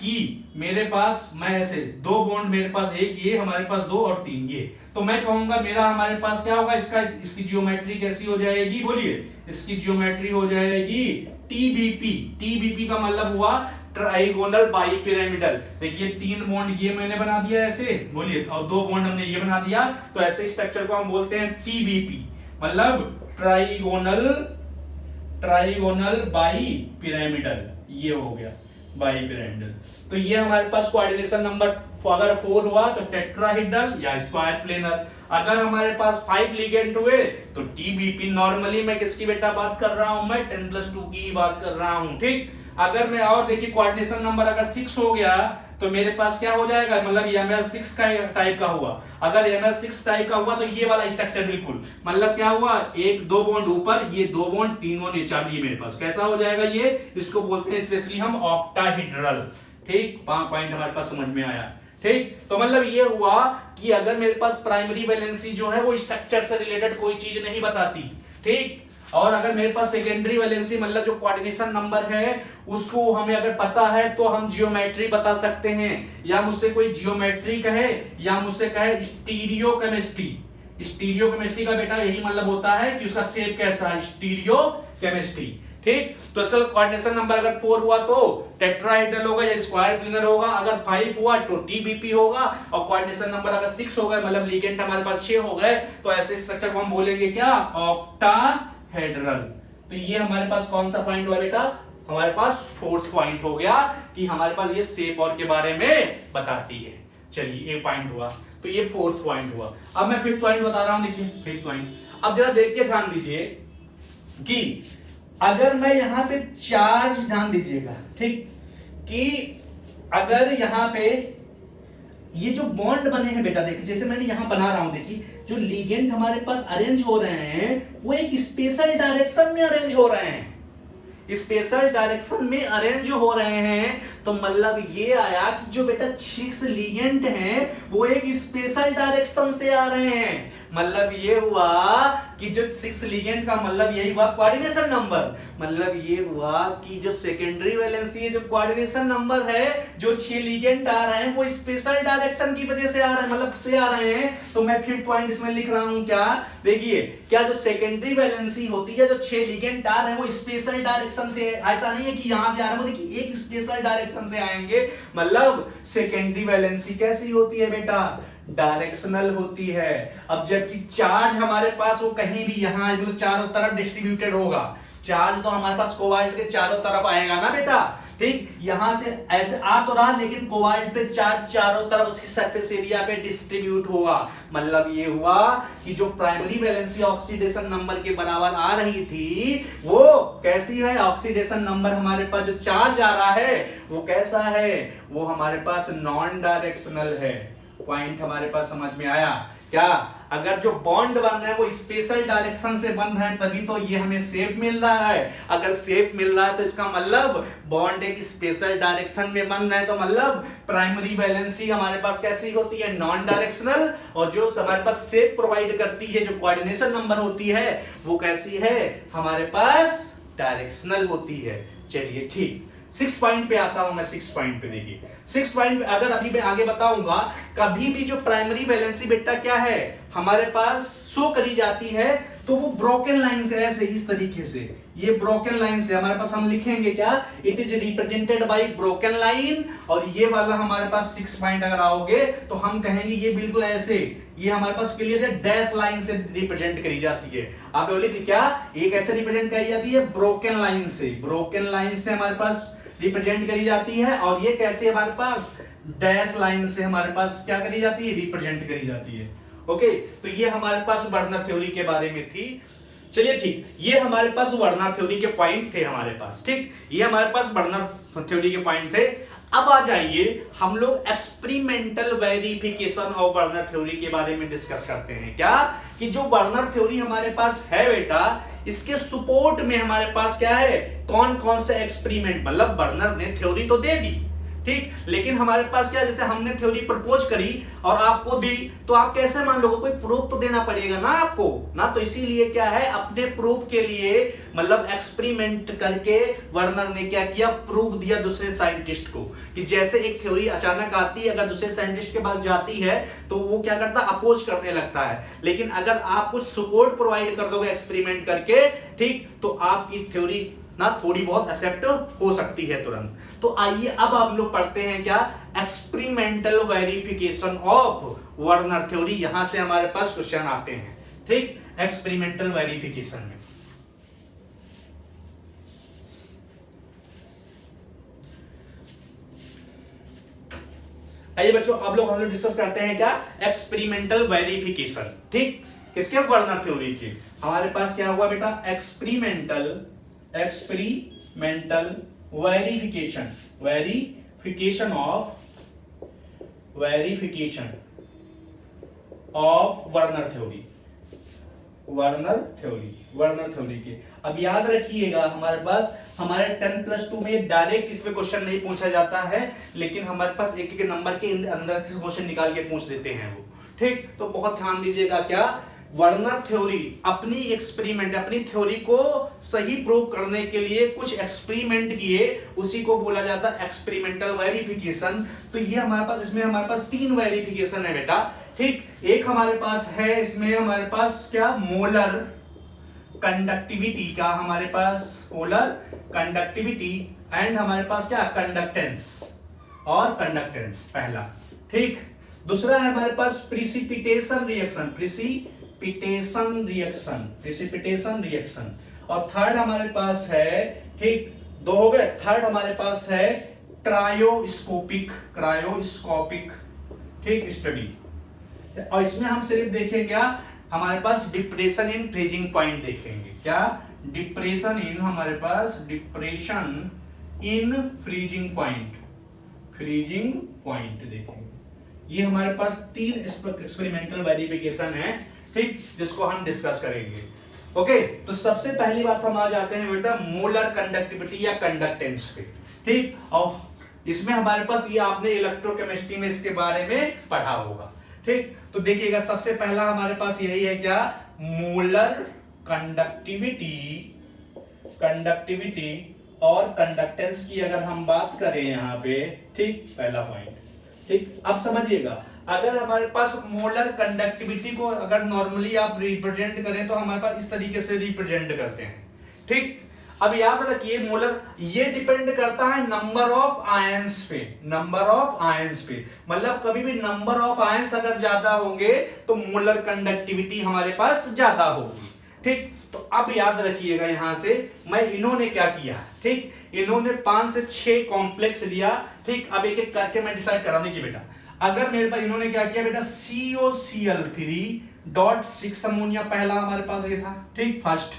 कि मेरे पास मैं ऐसे दो बॉन्ड, मेरे पास एक ये, हमारे पास दो और तीन ये, तो मैं कहूंगा मेरा हमारे पास क्या होगा, इसकी जियोमेट्री कैसी हो जाएगी, बोलिए, इसकी जियोमेट्री हो जाएगी टीबीपी। टीबीपी का मतलब हुआ ट्राइगोनल बाइपिरामिडल। देखिए तीन बॉन्ड ये मैंने बना दिया ऐसे, बोलिए, और दो बॉन्ड हमने ये बना दिया, तो ऐसे स्ट्रक्चर को हम बोलते हैं टीबीपी, मतलब ट्राइगोनल बाइपिरामिडल, ये हो गया बाइपिरामिडल। तो ये हमारे पास कोऑर्डिनेशन नंबर अगर 4 हुआ तो टेट्राहेड्रल या स्क्वायर प्लेनर। अगर हमारे पास 5 लिगेंड हुए तो टीबीपी। नॉर्मली मैं किसकी बेटा बात कर रहा हूं, मैं 10+2 की बात कर रहा हूं, ठीक। अगर मैं और देखिए कोऑर्डिनेशन नंबर अगर 6 हो गया तो मेरे पास क्या हो जाएगा, मतलब ML6 का टाइप का हुआ। अगर ML6 टाइप का हुआ तो ये वाला स्ट्रक्चर बिल्कुल, मतलब क्या हुआ, एक दो बॉन्ड ऊपर, ये दो बॉन्ड, तीन बॉन्ड, ये चार, ये मेरे पास कैसा हो जाएगा, ये इसको बोलते हैं स्पेशली हम ऑक्टाहेड्रल, ठीक। पॉइंट हमारे पास समझ में आया, ठीक। तो मतलब ये हुआ कि अगर मेरे पास प्राइमरी वैलेंसी जो है वो स्ट्रक्चर से रिलेटेड कोई चीज नहीं बताती, ठीक। और अगर मेरे पास सेकेंडरी वैलेंसी मतलब जो कोऑर्डिनेशन नंबर है उसको हमें अगर पता है तो हम जियोमेट्री बता सकते हैं, या मुझसे कोई जियोमेट्री कहे या मुझसे कहे स्टीरियो केमिस्ट्री। स्टीरियो केमिस्ट्री का बेटा यही मतलब होता है कि उसका शेप कैसा है, स्टीरियो केमिस्ट्री, ठीक। तो असल कोऑर्डिनेशन नंबर अगर 4 हुआ तो टेट्राहेड्रल होगा या स्क्वायर प्लेनर होगा, अगर 5 हुआ तो टीबीपी होगा, और कोऑर्डिनेशन नंबर अगर 6 हो गए मतलब लिगेंड हमारे पास 6 हो गए तो ऐसे स्ट्रक्चर को हम बोलेंगे क्या, ऑक्टाहेड्रल। तो ये हमारे पास कौन सा पॉइंट हुआ बेटा, हमारे पास 4th पॉइंट हो गया कि हमारे पास ये शेप और के बारे में बताती है। चलिए एक पॉइंट हुआ, तो ये 4th पॉइंट हुआ। अब मैं 5th पॉइंट बता रहा हूं, देखिए 5th पॉइंट। अब जरा देखिए, ध्यान दीजिए कि अगर मैं यहां पे चार्ज, ध्यान दीजिएगा, ठीक, कि अगर यहां पे ये जो बॉन्ड बने हैं बेटा, देखिए जैसे मैंने यहां बना रहा हूं, देखिए जो लिगेंड हमारे पास अरेंज हो रहे हैं वो एक स्पेशल डायरेक्शन में अरेंज हो रहे हैं, स्पेशल डायरेक्शन में अरेंज हो रहे हैं। तो मतलब ये आया कि जो बेटा 6 लिगेंड हैं वो एक स्पेशल डायरेक्शन से आ रहे हैं। मतलब ये हुआ कि जो 6 लिगेंड का मतलब यही हुआ कोऑर्डिनेशन नंबर, मतलब ये हुआ कि जो सेकेंडरी वैलेंसी है, जो कोऑर्डिनेशन नंबर है, जो 6 लिगेंड आ रहे हैं वो स्पेशल डायरेक्शन की वजह से आ रहे हैं, मतलब से आ रहे हैं। तो मैं 5th पॉइंट इसमें लिख रहा हूं, क्या, देखिए, क्या जो सेकेंडरी वैलेंसी होती है, जो 6 लिगेंड आ रहे हैं वो स्पेशल डायरेक्शन से, ऐसा नहीं है कि यहां से आ रहे हैं, वो देखिए एक स्पेशल डायरेक्शन से आएंगे। मतलब सेकेंडरी वैलेंसी कैसी होती है बेटा, डायरेक्शनल होती है। अब जबकि चार्ज हमारे पास वो कहीं भी यहाँ जो चारों तरफ डिस्ट्रीब्यूटेड होगा, चार्ज तो हमारे पास कोबाल्ट के चारों तरफ आएगा ना बेटा, ठीक। यहां से ऐसे आ तो रहा, लेकिन कोबाल्ट पे चार्ज चारों तरफ उसकी सरफेस एरिया पे डिस्ट्रीब्यूट होगा। मतलब ये हुआ कि जो प्राइमरी वैलेंसी ऑक्सीडेशन नंबर के बराबर आ रही थी वो कैसी है, ऑक्सीडेशन नंबर हमारे पास जो चार्ज आ रहा है वो कैसा है, वो हमारे पास नॉन डायरेक्शनल है। पॉइंट हमारे पास समझ में आया क्या, अगर जो बॉन्ड बन रहा है वो स्पेशल डायरेक्शन से बन रहा है तभी तो ये हमें शेप मिल रहा है। अगर शेप मिल रहा है तो इसका मतलब बॉन्ड एक स्पेशल डायरेक्शन में बन रहा है, तो मतलब प्राइमरी वैलेंसी हमारे पास कैसी होती है, नॉन डायरेक्शनल, और जो हमारे पास शेप प्रोवाइड करती है, जो कोऑर्डिनेशन नंबर होती है, वो कैसी है, हमारे पास डायरेक्शनल होती है। चलिए ठीक, 6 पॉइंट पे आता हूं मैं। 6 पॉइंट पे देखिए, 6 पॉइंट पे अगर अभी मैं आगे बताऊंगा, कभी भी जो प्राइमरी वैलेंसी बेटा क्या है हमारे पास शो करी जाती है तो वो ब्रोकन लाइन से, ऐसे इस तरीके से, ये ब्रोकन लाइन से हमारे पास हम लिखेंगे क्या, it is represented by broken line. और ये वाला हमारे पास 6 पॉइंट अगर आओगे तो हम कहेंगे ये बिल्कुल ऐसे, ये हमारे पास क्लियर है, डैश लाइन से रिप्रेजेंट करी जाती है। आप बोले कि क्या, एक ऐसे रिप्रेजेंट करी जाती है ब्रोकन लाइन से, ब्रोकन लाइन से हमारे पास रिप्रेजेंट करी जाती है, और ये कैसे हमारे पास डैश लाइन से हमारे पास क्या करी जाती है, रिप्रेजेंट करी जाती है। ओके, तो ये हमारे पास वर्नर थ्योरी के बारे में थी। चलिए ठीक, ये हमारे पास वर्नर थ्योरी के पॉइंट थे हमारे पास, ठीक, ये हमारे पास वर्नर थ्योरी के पॉइंट थे। अब आ जाइए हम लोग experimental verification of Werner theory के बारे में डिस्कस करते हैं। क्या, कि जो वर्नर थ्योरी हमारे पास है बेटा, इसके सपोर्ट में हमारे पास क्या है, कौन कौन से एक्सपेरिमेंट, मतलब वर्नर ने थ्योरी तो दे दी, ठीक। लेकिन हमारे पास क्या, जैसे हमने थ्योरी प्रपोज करी और आपको दी, तो आप कैसे मान लोगे, कोई प्रूफ तो देना पड़ेगा ना आपको ना। तो इसीलिए क्या है, अपने प्रूफ के लिए मतलब एक्सपेरिमेंट करके वर्नर ने क्या किया, प्रूफ दिया दूसरे साइंटिस्ट को कि जैसे एक थ्योरी अचानक आती है, अगर दूसरे साइंटिस्ट के पास जाती है तो वो क्या करता है, अपोज करने लगता है। लेकिन अगर आप कुछ सपोर्ट प्रोवाइड कर दोगे एक्सपेरिमेंट करके, ठीक, तो आपकी थ्योरी ना थोड़ी बहुत एक्सेप्ट हो सकती है तुरंत। तो आइए अब हम लोग पढ़ते हैं क्या, experimental verification of Werner theory. यहां से हमारे पास क्वेश्चन आते हैं, ठीक, एक्सपेरिमेंटल वेरिफिकेशन में। आइए बच्चों, अब लोग हम लोग डिस्कस करते हैं क्या, एक्सपेरिमेंटल वेरिफिकेशन, ठीक, किसके, वर्नर थ्योरी के। हमारे पास क्या हुआ बेटा, experimental verification of Werner theory के। अब याद रखिएगा, हमारे पास हमारे 10+2 में डायरेक्ट इसमें क्वेश्चन नहीं पूछा जाता है, लेकिन हमारे पास एक एक नंबर के अंदर से क्वेश्चन निकाल के पूछ देते हैं वो, ठीक। तो बहुत ध्यान दीजिएगा, क्या वर्नर थ्योरी अपनी थ्योरी को सही प्रूव करने के लिए कुछ एक्सपेरिमेंट किए, उसी को बोला जाता है एक्सपेरिमेंटल वेरिफिकेशन। तो ये हमारे पास, इसमें हमारे पास 3 वेरिफिकेशन है बेटा, ठीक। एक हमारे पास है, इसमें हमारे पास क्या, मोलर कंडक्टिविटी का, हमारे पास मोलर कंडक्टिविटी एंड हमारे पास क्या, कंडक्टेंस पहला, ठीक। दूसरा है हमारे पास प्रिसिपिटेशन रिएक्शन, और थर्ड हमारे पास है, ठीक, 2 हो गए। थर्ड हमारे पास है क्रायोस्कोपिक, ठीक, स्टडी। और इसमें हम सिर्फ देखेंगे क्या, हमारे पास डिप्रेशन इन फ्रीजिंग पॉइंट देखेंगे, क्या, डिप्रेशन इन फ्रीजिंग पॉइंट देखेंगे। ये हमारे पास 3 एक्सपेरिमेंटल वेरिफिकेशन है, ठीक, जिसको हम डिस्कस करेंगे। ओके, तो सबसे पहली बात हम आ जाते हैं बेटा मोलर कंडक्टिविटी या कंडक्टेंस पे, ठीक। और इसमें हमारे पास ये आपने इलेक्ट्रोकेमिस्ट्री में इसके बारे में पढ़ा होगा, ठीक। तो देखिएगा, सबसे पहला हमारे पास यही है क्या, मोलर कंडक्टिविटी और कंडक्टेंस की अगर हम बात करें यहां पे, ठीक, पहला पॉइंट, ठीक। अब समझिएगा, अगर हमारे पास मोलर कंडक्टिविटी को अगर नॉर्मली आप रिप्रेजेंट करें तो हमारे पास इस तरीके से रिप्रेजेंट करते हैं, ठीक। अब याद रखिए, मोलर ये डिपेंड करता है नंबर ऑफ आयंस पे, मतलब कभी भी नंबर ऑफ आयंस अगर ज्यादा होंगे तो मोलर कंडक्टिविटी हमारे पास ज्यादा होगी, ठीक। तो अब याद रखिएगा, यहां से इन्होंने क्या किया, ठीक, इन्होंने 5 से 6 कॉम्प्लेक्स लिया, ठीक। अब एक एक करके मैं डिसाइड कराने की बेटा, अगर मेरे पास इन्होंने क्या किया बेटा, COCl3.6 अमोनिया पहला हमारे पास ये था, ठीक, फर्स्ट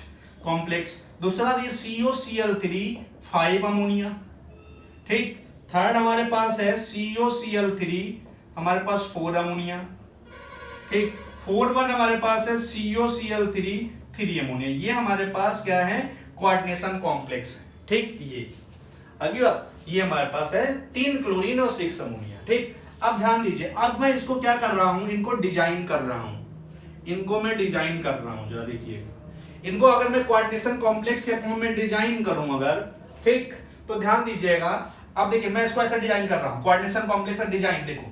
कॉम्प्लेक्स। दूसरा ये COCl3 5 अमोनिया, ठीक। थर्ड हमारे पास है COCl3 हमारे पास 4 अमोनिया, ठीक। फोर्थ वन हमारे पास है COCl3 3 अमोनिया। ये हमारे पास क्या है, कोऑर्डिनेशन कॉम्प्लेक्स, ठीक। ये अगली बात, ये हमारे पास है 3 क्लोरीन और 6 अमोनिया, ठीक। अब ध्यान दीजिए, अब मैं इसको क्या कर रहा हूं, इनको डिजाइन कर रहा हूं, जरा देखिए, इनको अगर मैं कोऑर्डिनेशन कॉम्प्लेक्स के फॉर्म में डिजाइन करूं अगर, ठीक, तो ध्यान दीजिएगा। अब देखिए, मैं इसको ऐसा डिजाइन कर रहा हूं, कोऑर्डिनेशन कॉम्प्लेक्स का डिजाइन देखो,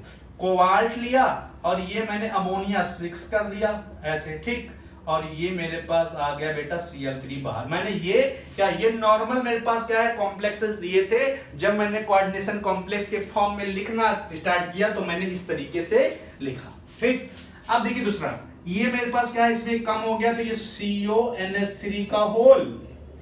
कोबाल्ट लिया और ये मैंने अमोनिया 6 कर दिया ऐसे, ठीक, और ये मेरे पास आ गया बेटा Cl3 बाहर। मैंने ये नॉर्मल मेरे पास क्या है, कॉम्प्लेक्सेस दिए थे। जब मैंने कोऑर्डिनेशन कॉम्प्लेक्स के फॉर्म में लिखना स्टार्ट किया तो मैंने इस तरीके से लिखा, ठीक। अब देखिए दूसरा, ये मेरे पास क्या है, इसमें कम हो गया तो ये CONH3 का होल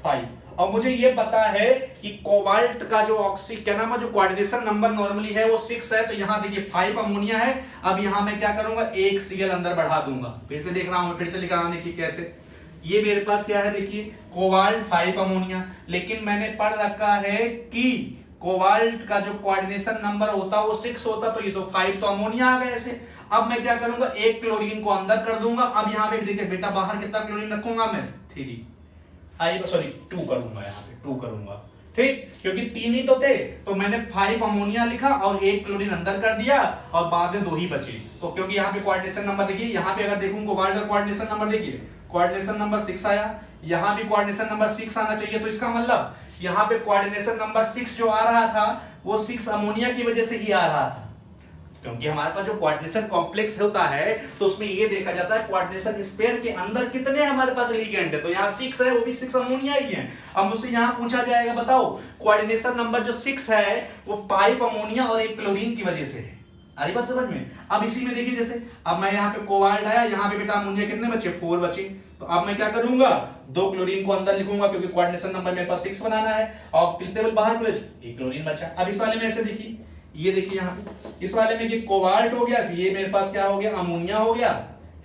5। और मुझे ये पता है कि कोबाल्ट का जो क्या नाम है, जो कोऑर्डिनेशन नंबर नॉर्मली है वो 6 है, तो यहां देखिए 5 अमोनिया है। अब यहां मैं क्या करूंगा, एक Cl अंदर बढ़ा दूंगा, फिर से देख रहा हूं, फिर से लिख रहा हूं, देखिए कैसे। ये मेरे पास क्या है, देखिए कोबाल्ट 5 अमोनिया, लेकिन मैंने पढ़ रखा है कि कोबाल्ट का जो कोऑर्डिनेशन नंबर होता वो 6 होता, तो ये तो 5 तो अमोनिया आ गया ऐसे। अब मैं क्या करूंगा, एक क्लोरीन को अंदर कर दूंगा। अब यहाँ पे देखिए बेटा, बाहर कितना क्लोरीन रखूंगा मैं, 3 2 करूंगा, यहाँ पे 2 करूंगा, ठीक, क्योंकि 3 ही तो थे, तो मैंने 5 अमोनिया लिखा और 1 क्लोरीन अंदर कर दिया और बाद में 2 ही बचे। तो क्योंकि यहाँ पे कोऑर्डिनेशन नंबर देखिए, यहाँ पे अगर देखूं कोबाल्ट का कोऑर्डिनेशन नंबर देखिए, कोऑर्डिनेशन नंबर 6 आया, यहाँ भी कोऑर्डिनेशन नंबर 6 आना चाहिए। तो इसका मतलब यहाँ पे कोऑर्डिनेशन नंबर 6 जो आ रहा था वो 6 अमोनिया की वजह से ही आ रहा था, क्योंकि हमारे पास जो कोऑर्डिनेशन कॉम्प्लेक्स होता है तो उसमें ये देखा जाता है कोऑर्डिनेशन स्पेयर के अंदर कितने हमारे पास लिगेंड है। तो यहाँ 6 है, वो भी 6 अमोनिया ही है। अब मुझसे यहाँ पूछा जाएगा बताओ कोऑर्डिनेशन नंबर जो 6 है वो 5 अमोनिया और 1 क्लोरीन की वजह से है। आ बात समझ में? अब इसी में देखिए, जैसे अब मैं यहाँ पे कोबाल्ट आया, यहाँ पे बेटा अमोनिया कितने बचे, 4 बचे। तो अब मैं क्या करूंगा, 2 क्लोरीन को अंदर लिखूंगा क्योंकि कोऑर्डिनेशन नंबर मेरे पास 6 बनाना है और टेबल बाहर को ले, 1 क्लोरीन बचा। अब इस वाले में ऐसे देखिए, ये देखिए यहाँ पे इस वाले में ये कोबाल्ट हो गया, ये मेरे पास क्या हो गया, अमोनिया हो गया,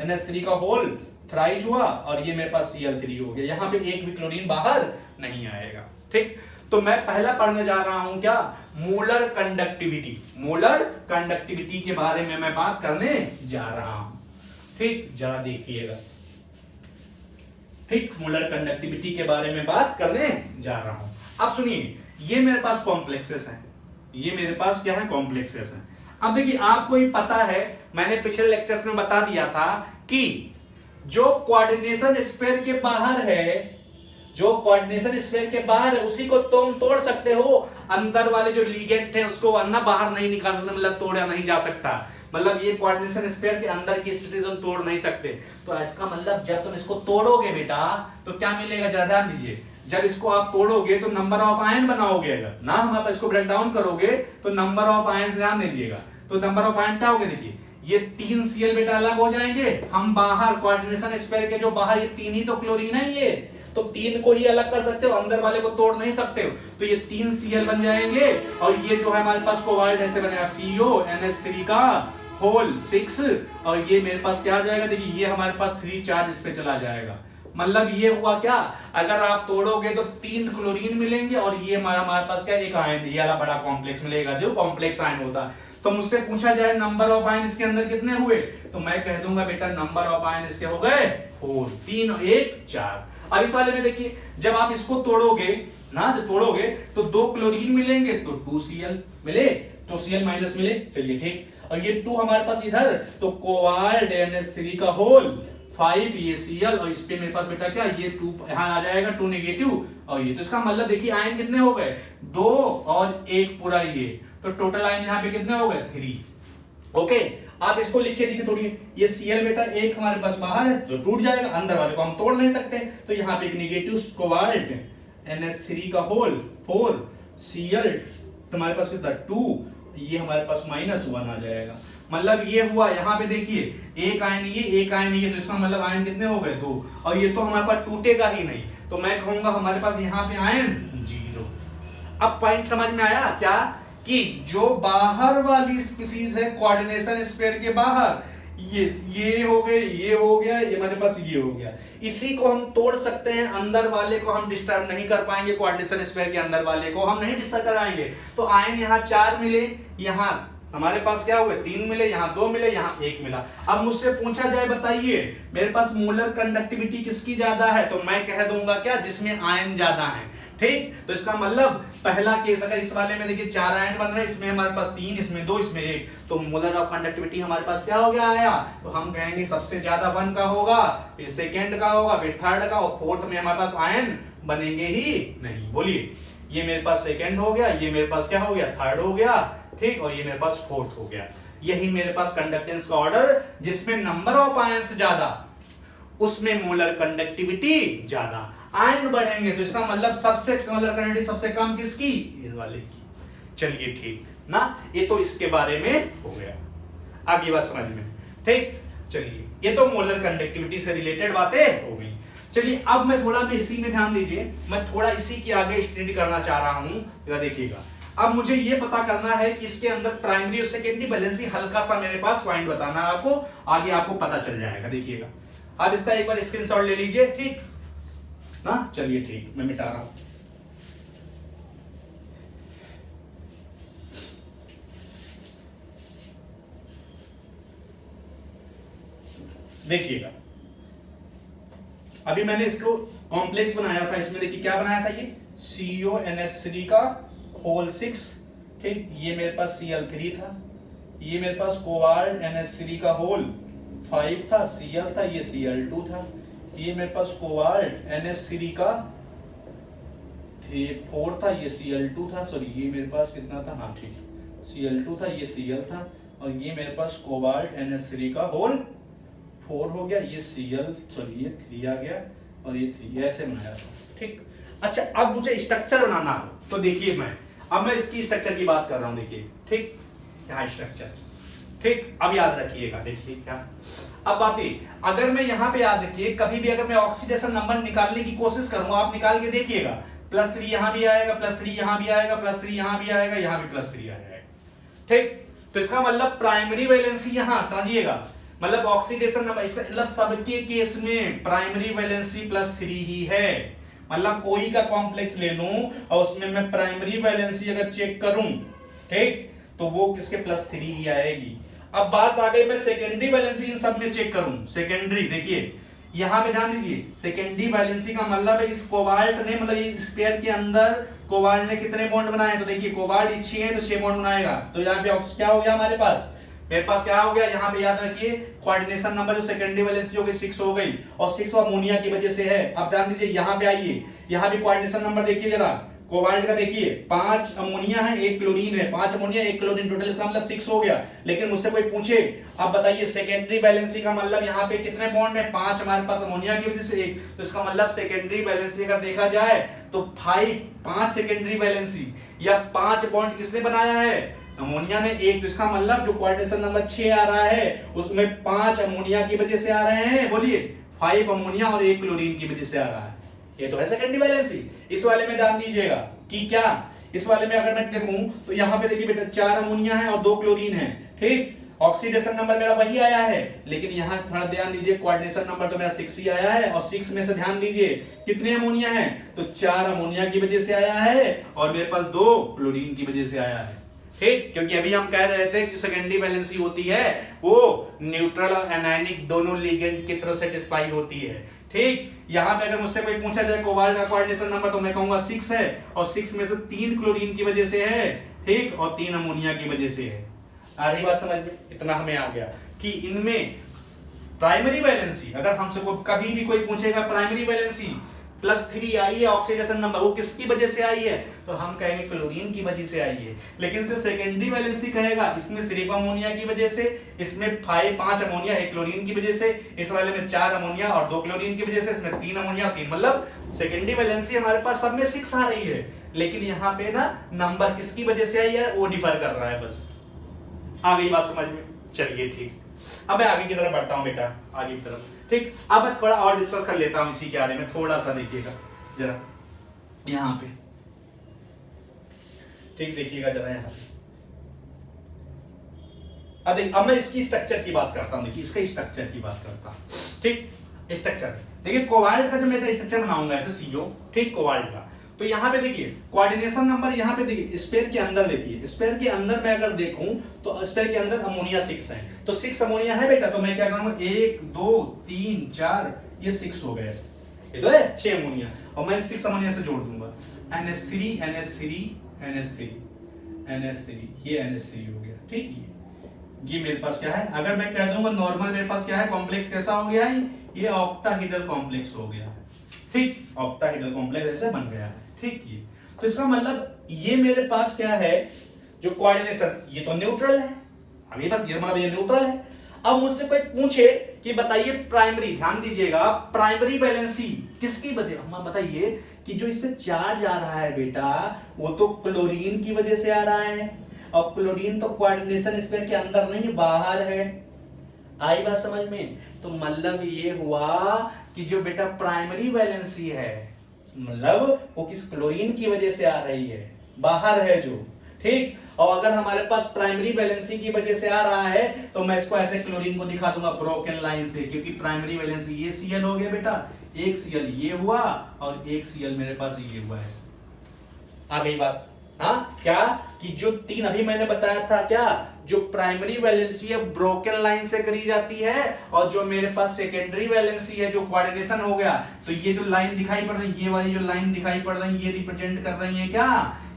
NH3 का होल थ्राइज हुआ और ये मेरे पास Cl3 हो गया। यहाँ पे एक भी क्लोरीन बाहर नहीं आएगा। ठीक, तो मैं पहला पढ़ने जा रहा हूं क्या, मोलर कंडक्टिविटी। मोलर कंडक्टिविटी के बारे में मैं बात करने जा रहा हूं। ठीक, जरा देखिएगा। ठीक, मोलर कंडक्टिविटी के बारे में बात करने जा रहा हूं। अब सुनिए, ये मेरे पास कॉम्प्लेक्सेस हैं, ये मेरे पास क्या है, कॉम्प्लेक्सेस हैं। अब देखिए, आपको ही पता है, मैंने पिछले लेक्चर्स में बता दिया था कि जो कोऑर्डिनेशन स्फीयर के बाहर है, जो कोऑर्डिनेशन स्फीयर के बाहर है उसी को तुम तोड़ सकते हो, अंदर वाले जो लिगेंड थे उसको अन्ना बाहर नहीं निकाल सकते, मतलब तोड़ा नहीं जा सकता। मतलब ये कोऑर्डिनेशन स्फीयर के अंदर की स्पीसीज तुम तोड़ नहीं सकते। तो इसका मतलब जब तुम इसको तोड़ोगे बेटा तो क्या मिलेगा, जरा ध्यान दीजिए। जब इसको आप तोड़ोगे तो नंबर ऑफ आयन बनाओगे, अगर ना हम आप इसको ब्रेक डाउन करोगे तो नंबर ऑफ आयन ध्यान दीजिएगा। तो नंबर ऑफ आयन क्या होगा, देखिए ये 3 Cl बेटा अलग हो जाएंगे, हम बाहर कोऑर्डिनेशन स्फीयर के जो बाहर ये 3 ही तो क्लोरीन है, ये तो 3 को ही अलग कर सकते हो, अंदर वाले को तोड़ नहीं सकते हो। तो ये 3 Cl बन जाएंगे और ये जो है हमारे पास कोबाल्ट ऐसे बनेगा, CO NH3 का होल 6 और ये मेरे पास क्या आ जाएगा, देखिए ये हमारे पास 3 चार्ज इस पे चला जाएगा। मतलब ये हुआ क्या, अगर आप तोड़ोगे तो 3 क्लोरीन मिलेंगे और ये हमारे पास क्या, एक आयन, ये वाला बड़ा कॉम्प्लेक्स मिलेगा जो कॉम्प्लेक्स आयन होता है। तो मुझसे पूछा जाए नंबर ऑफ आयन इसके अंदर कितने हुए, तो मैं कह दूंगा बेटा नंबर ऑफ आयन इसके हो गए 4, 3 और 1 4। अब इस वाले में देखिए, जब आप इसको तोड़ोगे ना, जब तोड़ोगे तो 2 क्लोरीन मिलेंगे तो 2 Cl मिले, तो Cl माइनस मिले, चलिए ठीक। और ये 2 हमारे पास इधर, तो कोबाल्ट NH3 का होल 5 ये Cl और इस पे मेरे पास बेटा क्या, ये 2 यहां आ जाएगा, 2 नेगेटिव और ये, तो इसका मतलब देखिए आयन कितने हो गए, 2 और 1 पूरा ये, तो टोटल आयन यहाँ पे कितने हो गए, 3। ओके, आप इसको लिखिए, देखिए थोड़ी, ये Cl बेटा एक हमारे पास बाहर है तो टूट जाएगा, अंदर वाले को हम तोड़ नहीं सकते, तो यहाँ पे एक नेगेटिव कोबाल्ट NH3 का होल 4 Cl तुम्हारे पास कितना 2, ये हमारे पास -1 आ जाएगा। मतलब ये हुआ, यहाँ पे देखिए एक आयन ये, एक आयन ये, तो इसका मतलब आयन कितने हो गए, 2, और ये तो हमारे पास टूटेगा ही नहीं, तो मैं कहूंगा हमारे पास यहाँ पे आयन 0। अब पॉइंट समझ में आया क्या, कि जो बाहर वाली स्पीसीज है कोऑर्डिनेशन स्फीयर के बाहर, ये हो गए, ये हो गया, ये हमारे पास ये हो गया, इसी को हम तोड़ सकते हैं, अंदर वाले को हम डिस्टर्ब नहीं कर पाएंगे, कोऑर्डिनेशन स्फीयर के अंदर वाले को हम नहीं डिस्टर्ब कराएंगे। तो आयन यहाँ 4 मिले, यहाँ हमारे पास क्या हुए, 3 मिले, यहाँ 2 मिले, यहाँ 1 मिला। अब मुझसे पूछा जाए बताइए मेरे पास मोलर कंडक्टिविटी किसकी ज्यादा है, तो मैं कह दूंगा क्या, जिसमें आयन ज्यादा है। ठीक, तो इसका मतलब पहला केस, अगर इस वाले में देखिए 4 आयन बन रहे हैं, इसमें हमारे पास 3, इसमें 2, इसमें 1, तो मोलर ऑफ कंडक्टिविटी हमारे पास क्या हो गया आया, तो हम कहेंगे सबसे ज्यादा 1 का होगा, फिर सेकंड का होगा, फिर थर्ड का, और फोर्थ में हमारे पास आयन बनेंगे ही नहीं। बोलिए, ये मेरे पास सेकंड हो गया, ये मेरे पास क्या हो गया, थर्ड हो गया, ठीक, और ये मेरे पास फोर्थ हो गया। यही मेरे पास कंडक्टेंस का ऑर्डर, जिसमें नंबर ऑफ आयंस ज्यादा उसमें मोलर कंडक्टिविटी ज्यादा। आयन बढ़ेंगे तो इसका मतलब सबसे मोलर कंडक्टिविटी सबसे कम किसकी, इस वाले की। चलिए ठीक ना, ये तो इसके बारे में हो गया, अब ये बात समझ में, ठीक। चलिए, ये तो मोलर कंडक्टिविटी से रिलेटेड बातें हो गई। चलिए अब मैं थोड़ा भी इसी में ध्यान दीजिए, मैं थोड़ा इसी के आगे स्टडी करना चाह रहा हूं, जरा देखिएगा। अब मुझे ये पता करना है कि इसके अंदर प्राइमरी और सेकेंडरी बैलेंसी, हल्का सा मेरे पास पॉइंट बताना है आपको, आगे आपको पता चल जाएगा। देखिएगा, अब इसका एक बार स्क्रीनशॉट ले लीजिए, ठीक ना। चलिए ठीक, मैं मिटा रहा हूं। देखिएगा, अभी मैंने इसको कॉम्प्लेक्स बनाया था, इसमें देखिए क्या बनाया था, ये CONH3 का होल 6, ठीक। ये मेरे पास Cl3 था, ये मेरे पास कोबाल्ट NH3 का होल 5 था, Cl था, ये Cl2 था, ये मेरे पास कोबाल्ट NH3 का 4 था, ये Cl2 था, सॉरी ये मेरे पास कितना था, हाँ ठीक, Cl2 था, ये Cl था, और ये मेरे पास कोबाल्ट NH3 का होल 4 हो गया, ये Cl सॉरी ये 3 आ गया, और ये 3 ऐसे बनाया था, ठीक। अच्छा अब मुझे स्ट्रक्चर बनाना है, तो देखिए मैं इसकी स्ट्रक्चर की बात कर रहा हूं, देखिए ठीक, यहाँ स्ट्रक्चर, ठीक। अब याद रखिएगा, देखिए क्या अब बातें, अगर मैं यहाँ पे याद रखिए, कभी भी अगर मैं ऑक्सीडेशन नंबर निकालने की कोशिश करूंगा, आप निकाल के देखिएगा, +3 यहां भी आएगा, +3 यहां भी आएगा, +3 यहां भी आएगा, यहां भी +3 आ जाएगा, ठीक। तो इसका मतलब प्राइमरी वैलेंसी यहां समझिएगा, मतलब ऑक्सीडेशन नंबर, इसका मतलब सबके केस में प्राइमरी वैलेंसी +3 ही है। मतलब कोई का कॉम्प्लेक्स ले लूं और उसमें मैं प्राइमरी वैलेंसी अगर चेक करूं, ठीक, तो वो किसके +3 ही आएगी। अब बात आ गई मैं सेकेंडरी वैलेंसी इन सब में चेक करूं, सेकेंडरी देखिए यहां पे ध्यान दीजिए, सेकेंडरी वैलेंसी का मतलब है इस कोबाल्ट ने, मतलब इस पेयर के अंदर कोबाल्ट ने कितने बॉन्ड बनाए, तो देखिए कोबाल्ट 6 है तो 6 बॉन्ड बनाएगा, तो यहाँ पे क्या हो गया हमारे पास, मेरे पास क्या हो गया, यहाँ पे याद रखिए कोऑर्डिनेशन नंबर जो सेकेंडरी वैलेंसी हो गई 6 हो गई, और 6 अमोनिया की वजह से है। अब ध्यान दीजिए यहाँ पे आइए, यहाँ भी कोऑर्डिनेशन नंबर देखिए जरा, कोबाल्ट का देखिए 5 अमोनिया है 1 क्लोरीन है, 5 अमोनिया 1 क्लोरीन, टोटल इसका मतलब 6 हो गया। लेकिन मुझसे कोई पूछे, अब बताइए सेकेंडरी वैलेंसी का मतलब यहाँ पे कितने बॉन्ड है, 5 हमारे पास अमोनिया की वजह से 1, तो इसका मतलब सेकेंडरी वैलेंसी अगर देखा जाए तो 5 सेकेंडरी वैलेंसी या 5 बॉन्ड किसने बनाया है, अमोनिया ने 1, तो इसका मतलब जो कोऑर्डिनेशन नंबर 6 आ रहा है उसमें 5 अमोनिया की वजह से आ रहे हैं, बोलिए 5 अमोनिया और 1 क्लोरीन की वजह से आ रहा है, ये तो है सेकेंडरी वैलेंसी। इस वाले में ध्यान दीजिएगा कि क्या, इस वाले में अगर मैं देखूं तो यहाँ पे देखिए बेटा 4 अमोनिया है और 2 क्लोरीन है, ठीक। ऑक्सीडेशन नंबर मेरा वही आया है, लेकिन यहाँ थोड़ा ध्यान दीजिए कोऑर्डिनेशन नंबर तो मेरा 6 ही आया है, और 6 में से ध्यान दीजिए कितने अमोनिया है, तो 4 अमोनिया की वजह से आया है और मेरे पास 2 क्लोरीन की वजह से आया है, ठीक। क्योंकि अभी हम कह रहे थे कि सेकेंडरी वैलेंसी होती है वो न्यूट्रल और एनायनिक दोनों लिगेंड की तरफ सेटिस्फाई होती है, ठीक। यहां पे अगर मुझसे कोई पूछा जाए कोबाल्ट का कोऑर्डिनेशन नंबर तो मैं कहूंगा 6 है, और 6 में से 3 क्लोरीन की वजह से है, ठीक, और 3 अमोनिया की वजह से है। आ रही बात समझ में, इतना हमें आ गया कि इनमें प्राइमरी वैलेंसी, अगर हमसे कभी भी कोई पूछेगा प्राइमरी वैलेंसी +3 आई है ऑक्सीडेशन नंबर, वो किसकी वजह से आई है, तो हम कहेंगे क्लोरीन की वजह से आई है। लेकिन सिर्फ सेकेंडरी वैलेंसी कहेगा, इसमें सिर्फ अमोनिया की वजह से, इसमें 5 अमोनिया 1 क्लोरीन की वजह से, इस वाले में 4 अमोनिया और 2 क्लोरीन की वजह से, इसमें 3 अमोनिया 3, मतलब सेकेंडरी वैलेंसी हमारे पास सब में 6 आ रही है, लेकिन यहाँ पे ना नंबर किसकी वजह से आई है वो डिफर कर रहा है, बस आ गई बात समझ में। चलिए ठीक, अब मैं आगे की तरफ बढ़ता हूँ बेटा, आगे की तरफ, ठीक। अब मैं थोड़ा और डिस्कस कर लेता हूं इसी के बारे में, थोड़ा सा देखिएगा जरा यहां पे, ठीक, देखिएगा जरा यहां पे। अब मैं इसकी स्ट्रक्चर की बात करता हूं, देखिए इसका स्ट्रक्चर की बात करता हूं, ठीक। स्ट्रक्चर देखिए कोबाल्ट का जो मैं स्ट्रक्चर बनाऊंगा ऐसे CO, ठीक, कोबाल्ट का, तो यहाँ पे देखिए कोऑर्डिनेशन नंबर, यहाँ पे देखिए स्पेयर के अंदर देखिए, स्पेयर के अंदर मैं अगर देखूं तो स्पेयर के अंदर अमोनिया 6 है, तो 6 अमोनिया है बेटा, तो मैं क्या करूंगा 1 2 3 4 ये 6 हो गए, ये तो है 6 अमोनिया, और मैं 6 अमोनिया से जोड़ दूंगा NH3 NH3 NH3 NH3, ये NH3 हो गया, ठीक। ये मेरे पास क्या है, अगर मैं कह दूंगा नॉर्मल मेरे पास क्या है, कॉम्प्लेक्स कैसा हो गया है, ये ऑक्टाहेड्रल कॉम्प्लेक्स हो गया, ठीक, ऑक्टाहेड्रल कॉम्प्लेक्स ऐसे बन गया है, ठीक। ये तो इसका मतलब ये मेरे पास क्या है, जो कोऑर्डिनेशन ये तो न्यूट्रल है, अभी बस ये मतलब ये न्यूट्रल है। अब मुझसे कोई पूछे कि बताइए प्राइमरी, ध्यान दीजिएगा, प्राइमरी वैलेंसी किसकी वजह, हम बताइए कि जो इसमें चार्ज आ रहा है बेटा वो तो क्लोरीन की वजह से आ रहा है, और क्लोरीन तो कोऑर्डिनेशन स्पेयर के अंदर नहीं बाहर है, आई बात समझ में। तो मतलब ये हुआ कि जो बेटा प्राइमरी वैलेंसी है मतलब वो किस क्लोरीन की वजह से आ रही है, बाहर है जो, ठीक। और अगर हमारे पास प्राइमरी वैलेंसी की वजह से आ रहा है तो मैं इसको ऐसे क्लोरीन को दिखा दूंगा ब्रोकन लाइन से, क्योंकि प्राइमरी वैलेंसी ये Cl हो गया बेटा, एक Cl ये हुआ और एक Cl मेरे पास ये हुआ है, आ गई बात। हाँ क्या कि जो 3 अभी मैंने बताया था क्या जो प्राइमरी वैलेंसी है ब्रोकन लाइन से करी जाती है, और जो मेरे पास सेकेंडरी वैलेंसी है जो कोऑर्डिनेशन हो गया, तो ये जो लाइन दिखाई पड़ रही है, ये वाली जो लाइन दिखाई पड़ रही है, ये रिप्रेजेंट कर रही है क्या,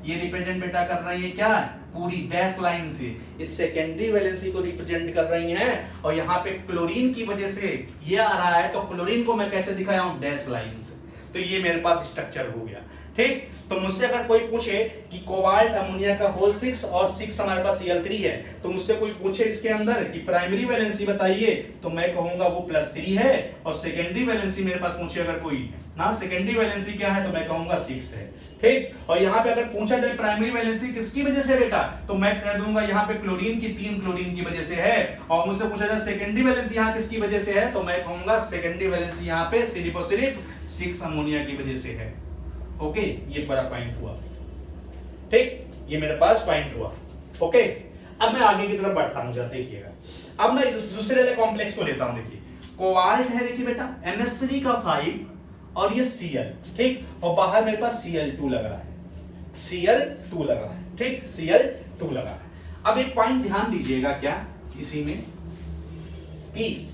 ये रिप्रेजेंट बेटा कर रही है क्या, पूरी डैश लाइन से इस सेकेंडरी वैलेंसी को रिप्रेजेंट कर रही हैं। और यहाँ पे क्लोरीन की वजह से ये आ रहा है, तो क्लोरीन को मैं कैसे दिखाया हूं, डैश लाइन से। तो ये मेरे पास स्ट्रक्चर हो गया। ठीक, तो मुझसे अगर कोई पूछे कि कोबाल्ट अमोनिया का होल 6 और 6 हमारे पास Cl3 है, तो मुझसे कोई पूछे इसके अंदर कि प्राइमरी वैलेंसी बताइए, तो मैं कहूंगा वो +3 है, और सेकेंडरी वैलेंसी मेरे पास पूछे अगर कोई ना, सेकेंडरी वैलेंसी क्या है, तो मैं कहूंगा 6 है। ठीक, और यहाँ पे अगर पूछा जाए प्राइमरी वैलेंसी किसकी वजह से बेटा, तो मैं कह दूंगा यहाँ पे क्लोरीन की 3 क्लोरीन की वजह से है। और मुझसे पूछा जाए सेकेंडरी वैलेंसी यहाँ किसकी वजह से है, तो मैं कहूंगा सेकेंडरी वैलेंसी यहाँ पे सिर्फ और सिर्फ 6 अमोनिया की वजह से है। ओके, ये बड़ा पॉइंट हुआ। ठीक, ये मेरे पास पॉइंट हुआ। ओके, अब मैं आगे की तरफ बढ़ता हूं, जरा देखिएगा। अब मैं दूसरे वाले कॉम्प्लेक्स को लेता हूं। देखिए कोबाल्ट है, देखिए बेटा NH3 का 5 और ये Cl, ठीक, और बाहर मेरे पास Cl2 लगा है, Cl2 लगा है। ठीक, Cl2 लगा है। अब एक पॉइंट ध्यान दीजिएगा क्या इसी में, कि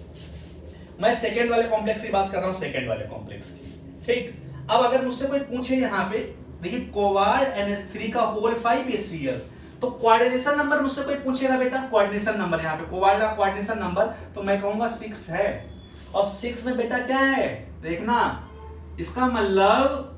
मैं सेकेंड वाले कॉम्प्लेक्स की बात कर रहा हूं, सेकेंड वाले कॉम्प्लेक्स की। ठीक, अब अगर मुझसे कोई पूछे यहाँ पे, देखिए कोबाल्ट NH3 का होल 5 Cl, तो कोऑर्डिनेशन नंबर मुझसे कोई पूछेगा बेटा, कोऑर्डिनेशन नंबर यहाँ पे कोबाल्ट का कोऑर्डिनेशन नंबर, तो मैं कहूंगा 6 है। और 6 में बेटा क्या है, देखना, इसका मतलब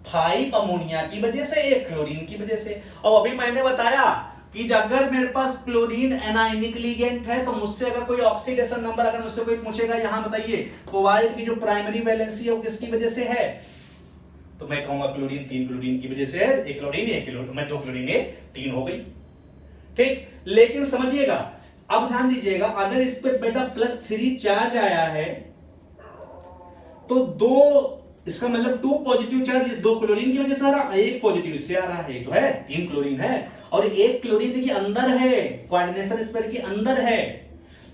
5 अमोनिया की वजह से, 1 क्लोरीन की वजह से। और अभी मैंने बताया कि अगर मेरे पास क्लोरीन एनायनिक लिगेंड है, तो मुझसे अगर कोई ऑक्सीडेशन नंबर अगर मुझसे कोई पूछेगा, यहां बताइए कोबाल्ट की जो प्राइमरी वैलेंसी है वो किसकी वजह से है, तो मैं कहूंगा क्लोरीन 3 क्लोरीन की वजह से है। 1 क्लोरीन 1 क्लोरीन में 2 क्लोरीन 3 हो गई। ठीक, लेकिन समझिएगा, अब ध्यान दीजिएगा, अगर इस पे बेटा +3 चार्ज आया है, तो 2, इसका मतलब 2 पॉजिटिव चार्ज इस 2 क्लोरीन की वजह से आ रहा है, 1 पॉजिटिव इससे आ रहा है, तो है 3 क्लोरीन है, और 1 क्लोरीन देखिए अंदर है, कोऑर्डिनेशन स्पेयर के अंदर है।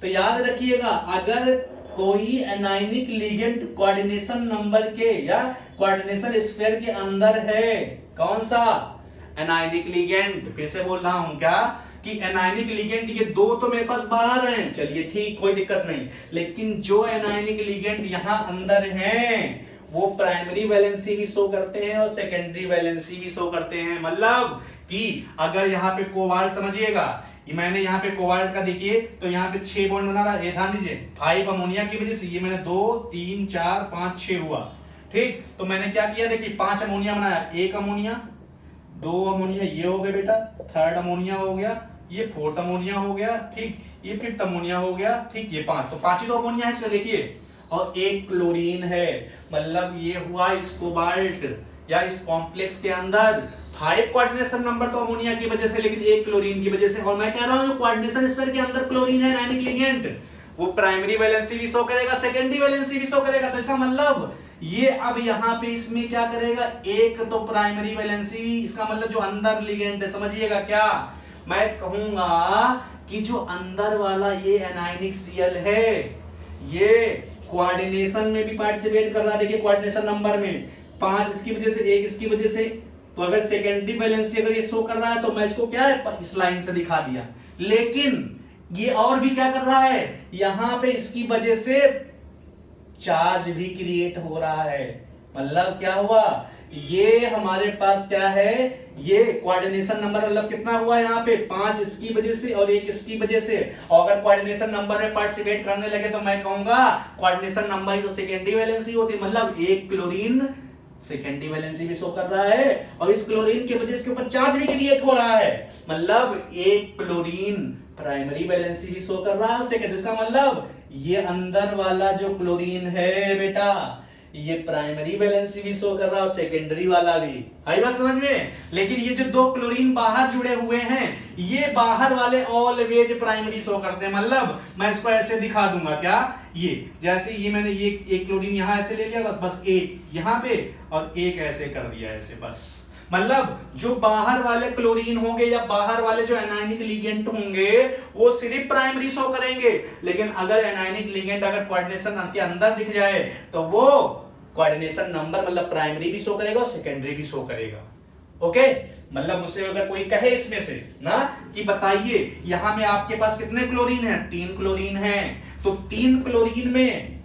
तो याद रखिएगा, अगर कोई एनायनिक लिगेंड कोऑर्डिनेशन नंबर के या कोऑर्डिनेशन स्पेयर के अंदर है, कौन सा, एनायनिक लिगेंड, फिर से बोल रहा हूं क्या, कि एनायनिक लिगेंड ये 2 तो मेरे पास बाहर हैं, चलिए ठीक, कोई दिक्कत नहीं, लेकिन जो एनायनिक लिगेंड यहां अंदर हैं वो प्राइमरी वैलेंसी भी शो करते हैं और सेकेंडरी वैलेंसी भी शो करते हैं। मतलब कि अगर यहाँ पे कोबाल्ट, समझिएगा, मैंने यहाँ पे कोबाल्ट का देखिए, तो यहाँ पे 6 बॉन्ड बना रहा है, ध्यान दीजिए 5 अमोनिया की वजह से, ये मैंने 2 3 4 5 6 हुआ। ठीक, तो मैंने क्या किया, देखिए 5 अमोनिया बनाया, 1 अमोनिया, 2 अमोनिया, ये हो गया बेटा, 3rd अमोनिया हो गया, ये 4th अमोनिया हो गया, ठीक, ये 5th अमोनिया हो गया, ठीक, ये 5, तो 5 ही तो अमोनिया है इसमें देखिए, और 1 क्लोरीन है। मतलब ये हुआ इस कोबाल्ट या इस कॉम्प्लेक्स के अंदर 5 कोऑर्डिनेशन नंबर तो अमोनिया की वजह से, लेकिन 1 क्लोरीन की वजह से। और मैं कह रहा हूं जो कोऑर्डिनेशन स्पेयर के अंदर क्लोरीन है एनायनिक लिगेंड, वो प्राइमरी वैलेंसी भी शो करेगा, सेकेंडरी वैलेंसी भी शो करेगा। तो इसका मतलब ये अब यहाँ पे इसमें क्या करेगा, एक तो प्राइमरी वैलेंसी भी, इसका मतलब जो अंदर लिगेंड है, समझिएगा क्या, मैं कहूंगा कि जो अंदर वाला ये एनायनिक Cl है, ये कोऑर्डिनेशन में भी पार्टिसिपेट कर रहा है। देखिए कोऑर्डिनेशन नंबर में 5 इसकी वजह से, 1 इसकी वजह से, तो अगर सेकेंडरी वैलेंसी अगर ये शो कर रहा है, तो मैं इसको क्या है, इस लाइन से दिखा दिया। लेकिन ये और भी क्या कर रहा है, यहां पे इसकी वजह से चार्ज भी क्रिएट हो रहा है। मतलब क्या हुआ, ये हमारे पास क्या है, ये कोऑर्डिनेशन नंबर मतलब कितना हुआ यहाँ पे, 5 इसकी वजह से और 1 इसकी वजह से। और अगर कोऑर्डिनेशन नंबर में पार्टिसिपेट करने लगे, तो मैं कहूंगा कोऑर्डिनेशन नंबर ही तो सेकेंडरी वैलेंसी होती, मतलब 1 क्लोरीन सेकेंडरी वैलेंसी भी शो कर रहा है, और इस क्लोरीन की वजह से इसके ऊपर चार्ज भी क्रिएट हो रहा है, मतलब 1 क्लोरीन प्राइमरी वैलेंसी भी शो कर रहा है सेकेंडरी। इसका मतलब ये अंदर वाला जो क्लोरीन है बेटा, ये प्राइमरी वैलेंसी भी शो कर रहा है, सेकेंडरी वाला भी। आई बात समझ में। लेकिन ये जो 2 क्लोरीन बाहर जुड़े हुए हैं, ये बाहर वाले ऑलवेज प्राइमरी शो करते हैं। मतलब मैं इसको ऐसे दिखा दूंगा क्या, ये जैसे ये मैंने ये 1 क्लोरीन यहां ऐसे ले लिया, बस 1 यहां पे और 1 ऐसे कर दिया ऐसे, बस। मतलब जो बाहर वाले क्लोरीन होंगे या बाहर वाले जो एनायनिक लिगेंड होंगे, वो सिर्फ प्राइमरी शो करेंगे। लेकिन अगर एनायनिक लिगेंड अगर कोऑर्डिनेशन के अंदर दिख जाए, तो वो कोऑर्डिनेशन नंबर मतलब प्राइमरी भी शो करेगा और सेकेंडरी भी शो करेगा। ओके, मतलब मुझसे अगर कोई कहे इसमें से ना कि बताइए यहां में आपके पास कितने क्लोरीन है, 3 क्लोरीन है। तो 3 क्लोरीन में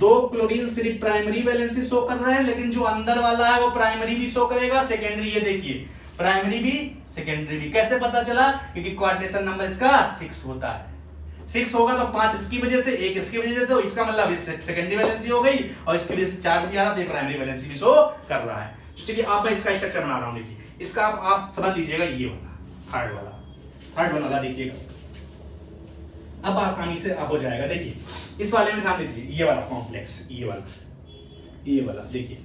2 क्लोरीन सिर्फ प्राइमरी वैलेंसी शो कर रहे हैं, लेकिन जो अंदर वाला है वो प्राइमरी भी शो करेगा, सेकेंडरी, ये देखिए प्राइमरी भी सेकेंडरी भी। कैसे पता चला? क्योंकि कोऑर्डिनेशन नंबर इसका 6 होता है। 6 होगा तो 5 इसकी वजह से, 1 इसकी वजह से, तो इसका मतलब सेकेंडरी वैलेंसी हो गई और इसकी वजह से चार्ज भी आ रहा है, तो प्राइमरी वैलेंसी भी शो कर रहा है। चलिए अब मैं इसका स्ट्रक्चर बना रहा हूं, देखिए इसका आप समझ लीजिएगा, ये वाला थर्ड वाला देखिएगा, अब आसानी से हो जाएगा। देखिए इस वाले में ध्यान दीजिए, ये वाला कॉम्प्लेक्स, ये वाला देखिए।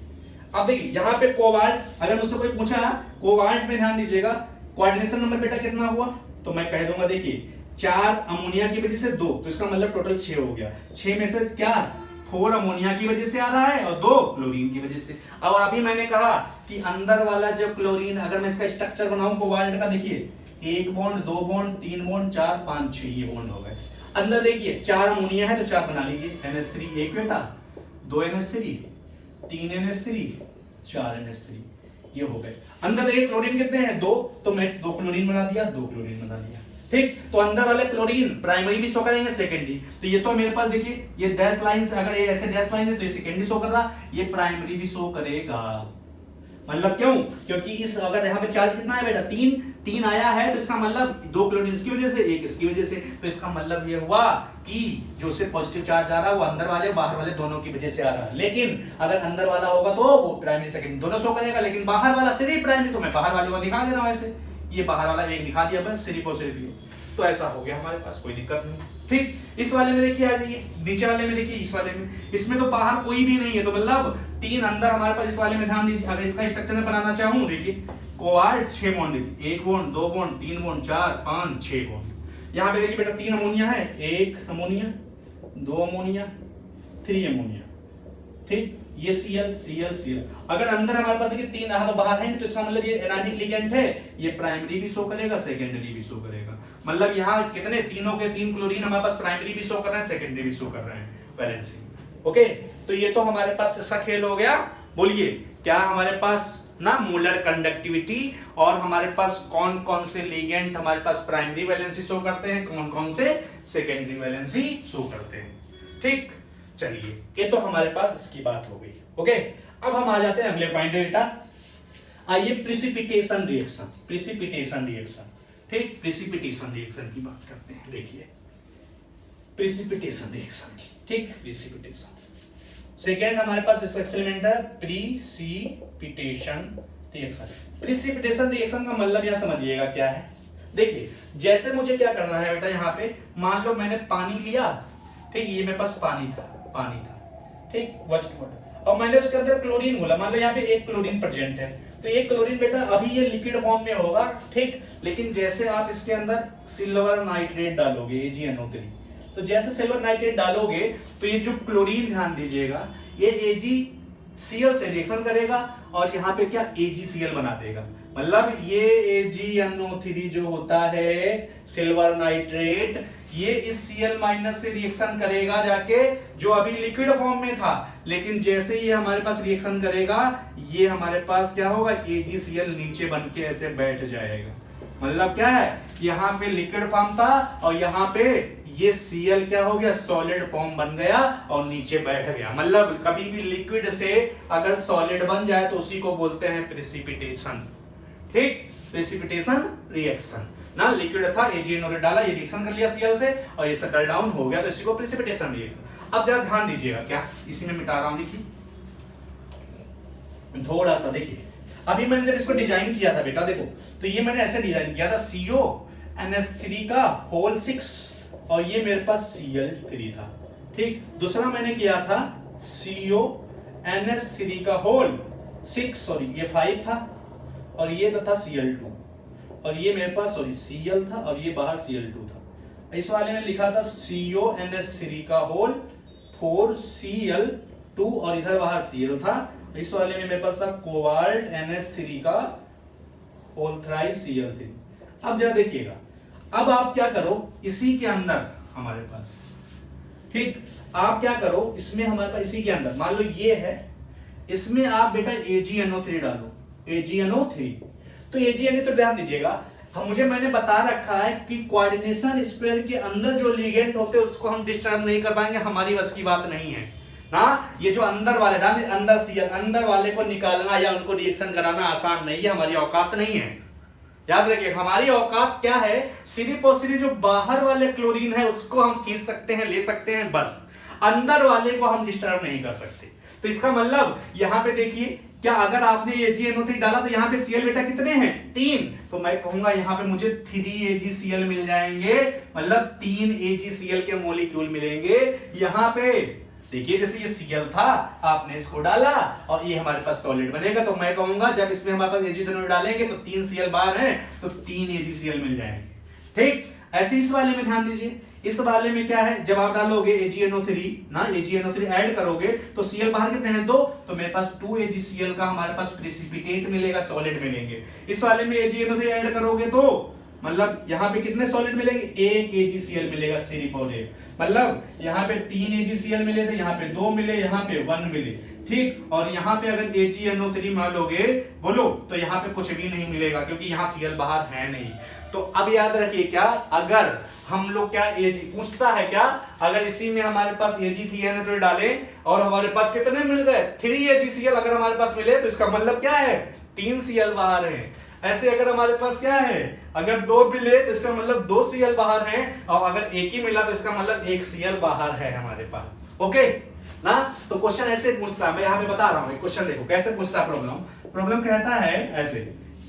अब देखिए यहाँ पे कोबाल्ट, अगर मुझसे कोई पूछा कोबाल्ट में ध्यान दीजिएगा, कोऑर्डिनेशन नंबर बेटा कितना हुआ, तो मैं कह दूंगा देखिए 4 अमोनिया की वजह से 2, तो इसका मतलब टोटल 6 हो गया। 6 में से क्या 4 अमोनिया की वजह से आ रहा है और 2 क्लोरीन की वजह से। और अभी मैंने कहा कि अंदर वाला जो क्लोरीन, अगर मैं इसका स्ट्रक्चर बनाऊं कोबाल्ट का, देखिए 1 बॉन्ड 2 बॉन्ड 3 बॉन्ड 4 5 6 ये बॉन्ड हो गए। अंदर देखिए 4 अमोनिया है तो 4 बना लीजिए, NH3 1 बेटा, 2 NH3 3 NH3 4 NH3, ये हो गए। अंदर देखिए क्लोरीन कितने हैं 2, तो मैं 2 क्लोरीन बना दिया, 2 क्लोरीन बना लिया, ठीक। तो अंदर वाले क्लोरीन प्राइमरी भी शो करेंगे, सेकेंडरी। तो ये तो मेरे पास देखिए ये डैश लाइन से, अगर ये ऐसे डैश लाइन है तो ये सेकेंडरी शो कर रहा, ये प्राइमरी भी शो करेगा। मतलब क्यों? क्योंकि इस अगर यहाँ पे चार्ज कितना है बेटा 3 आया है, तो इसका मतलब 2 क्लोरीन की वजह से, 1 इसकी वजह से, तो इसका मतलब ये हुआ कि जो से पॉजिटिव चार्ज आ रहा है वो अंदर वाले बाहर वाले दोनों की वजह से आ रहा है। लेकिन अगर अंदर वाला होगा तो वो प्राइमरी सेकेंडरी दोनों शो करेगा, लेकिन बाहर वाला सिर्फ प्राइमरी, तो मैं बाहर वाले को दिखा दे रहा हूं ऐसे, ये बाहर वाला 1 दिखा दिया बस, सिर्फ और सिर्फ ये। तो ऐसा हो गया हमारे पास, कोई दिक्कत नहीं, ठीक। इस वाले में देखिए आ जाइए, नीचे वाले में देखिए, इस वाले में, इसमें तो बाहर कोई भी नहीं है, तो मतलब 3 अंदर हमारे पास। इस वाले में ध्यान दीजिए, अगर इसका स्ट्रक्चर में बनाना चाहूं, देखिए कोबाल्ट 6 बॉन्ड, देखिए 1 बॉन्ड 2 बॉन्ड 3 बॉन्ड 4 5 6 बॉन्ड। यहाँ पे देखिए बेटा 3 अमोनिया है, 1 अमोनिया 2 अमोनिया 3 अमोनिया, ठीक। ये Cl अगर अंदर हमारे पास देखिए 3 तो बाहर है, तो इसका मतलब ये एनाजिक लिगेंड है, ये प्राइमरी भी शो करेगा, सेकेंडरी भी शो करेगा। मतलब यहाँ कितने तीनों के 3 क्लोरीन हमारे पास प्राइमरी भी शो कर रहे हैं, सेकेंडरी भी शो कर रहे हैं, वैलेंसी। ओके, तो ये तो हमारे पास इसका खेल हो गया। बोलिए क्या हमारे पास ना मोलर कंडक्टिविटी, और हमारे पास कौन कौन से लिगेंड हमारे पास प्राइमरी वैलेंसी शो करते हैं, कौन कौन से सेकेंडरी वैलेंसी शो करते हैं, ठीक। चलिए ये तो हमारे पास इसकी बात हो गई। ओके, अब हम आ जाते हैं अगले पॉइंट पे बेटा। आइए प्रिसिपिटेशन रिएक्शन, ठीक, प्रिसिपिटेशन रिएक्शन की बात करते हैं। देखिए प्रिसिपिटेशन रिएक्शन की, ठीक, प्रिसिपिटेशन। सेकेंड हमारे पास इसका एक्सपेरिमेंट है प्रिसिपिटेशन रिएक्शन। प्रिसिपिटेशन रिएक्शन का मतलब यहां समझिएगा क्या है। देखिए जैसे मुझे क्या करना है बेटा, यहाँ पे मान लो मैंने पानी लिया, ठीक, ये मेरे पास पानी था, ठीक, वाटर, और मैंने उसके अंदर क्लोरीन बोला, मान लो यहाँ पे 1 क्लोरीन प्रेजेंट है, तो 1 क्लोरीन बेटा अभी ये लिक्विड फॉर्म में होगा, ठीक। लेकिन जैसे आप इसके अंदर सिल्वर नाइट्रेट डालोगे, AgNO3, तो जैसे सिल्वर नाइट्रेट डालोगे तो ये जो क्लोरीन, ध्यान दीजिएगा, ये AgCl से रिएक्शन करेगा और यहाँ पे क्या AgCl बना देगा। मतलब ये AgNO3 जो होता है सिल्वर नाइट्रेट, ये इस Cl- से रिएक्शन करेगा जाके, जो अभी लिक्विड फॉर्म में था, लेकिन जैसे ही हमारे पास रिएक्शन करेगा, ये हमारे पास क्या होगा, AgCl नीचे बन के ऐसे बैठ जाएगा। मतलब क्या है, यहाँ पे लिक्विड फॉर्म था और यहाँ पे ये Cl क्या हो गया, सॉलिड फॉर्म बन गया और नीचे बैठ गया। मतलब कभी भी लिक्विड से अगर सॉलिड बन जाए तो उसी को बोलते हैं प्रेसिपिटेशन, ठीक, प्रेसिपिटेशन रिएक्शन ना। लिक्विड था, AgNO3 डाला, ये रिएक्शन कर लिया Cl से और ये सेटल डाउन हो गया, तो इसी को प्रेसिपिटेशन रिएक्शन। अब जरा ध्यान दीजिएगा, क्या इसी में मिटा रहा हूं, देखिए थोड़ा सा देखिए, अभी मैंने जब इसको डिजाइन किया था बेटा, देखो तो ये मैंने ऐसे डिजाइन किया था, CONH3 का होल 6 और ये मेरे पास Cl3 था, ठीक। दूसरा मैंने किया था CONH3 का होल 6, सॉरी ये 5 था और ये था Cl2, और ये मेरे पास सॉरी Cl था और ये बाहर Cl2 था। इस वाले में लिखा था CONH3 का होल 4 Cl2 और इधर बाहर Cl था। इस वाले में मेरे पास था कोबाल्ट NH3 का होल 3 Cl3। अब जरा देखिएगा, अब आप क्या करो, इसी के अंदर हमारे पास, ठीक, आप क्या करो, इसमें हमारे पास इसी के अंदर मान लो ये है, इसमें आप बेटा AgNO3 डालो, AgNO3, तो AgNO3 ध्यान दीजिएगा, मैंने बता रखा है कि कोऑर्डिनेशन स्पेयर के अंदर जो लिगेंड होते हैं उसको हम डिस्टर्ब नहीं कर पाएंगे, हमारी बस की बात नहीं है ना। ये जो अंदर वाले ना, अंदर सीएल, अंदर वाले को निकालना या उनको रिएक्शन कराना आसान नहीं है, हमारी औकात नहीं है। याद रखिए हमारी औकात क्या है, सिर्फ और सिर्फ जो बाहर वाले क्लोरीन है उसको हम खींच सकते हैं, ले सकते हैं, बस अंदर वाले को हम डिस्टर्ब नहीं कर सकते। तो इसका मतलब यहां पे देखिए, क्या अगर आपने AgNO3 डाला तो यहाँ पे Cl बेटा कितने हैं, 3, तो मैं कहूंगा यहाँ पे मुझे 3 AgCl मिल जाएंगे, मतलब 3 AgCl के मॉलिक्यूल मिलेंगे। यहाँ पे देखिए जैसे ये Cl था, आपने इसको डाला और ये हमारे पास सॉलिड बनेगा, तो मैं कहूंगा जब इसमें हमारे पास AgNO3 डालेंगे तो 3 Cl बाहर हैं, तो 3 AgCl मिल जाएंगे। ठीक, ऐसे इस वाले में ध्यान दीजिए, इस वाले में क्या है, जब आप डालोगे AgNO3 ना, AgNO3 ऐड करोगे तो Cl बाहर कितने हैं, 2, तो मेरे पास 2 AgCl का हमारे पास प्रेसिपिटेट मिलेगा, सॉलिड मिलेंगे। इस वाले में AgNO3 ऐड करोगे तो मतलब यहाँ पे कितने सॉलिड मिलेंगे, 1 AgCl मिलेगा सिर्फ और एक, मतलब यहाँ पे 3 AgCl मिले थे, यहाँ पे 2 मिले, यहाँ पे 1 मिले। ठीक, और यहाँ पे अगर AgNO3 मान लोगे बोलो तो यहाँ पे कुछ भी नहीं मिलेगा क्योंकि यहाँ Cl बाहर है नहीं। तो अब याद रखिए, क्या अगर हम लोग क्या Ag पूछता है क्या, अगर इसी में हमारे पास AgNO3 डाले और हमारे पास कितने मिल गए, 3 AgCl अगर हमारे पास मिले तो इसका मतलब क्या है, 3 Cl बाहर है। ऐसे अगर हमारे पास क्या है, अगर 2 मिले तो इसका मतलब 2 Cl बाहर है, और अगर एक ही मिला तो इसका मतलब 1 Cl बाहर है हमारे पास। ओके ना, तो क्वेश्चन ऐसे पूछता है, मैं यहाँ पे बता रहा हूँ क्वेश्चन देखो कैसे पूछता है। प्रॉब्लम कहता है ऐसे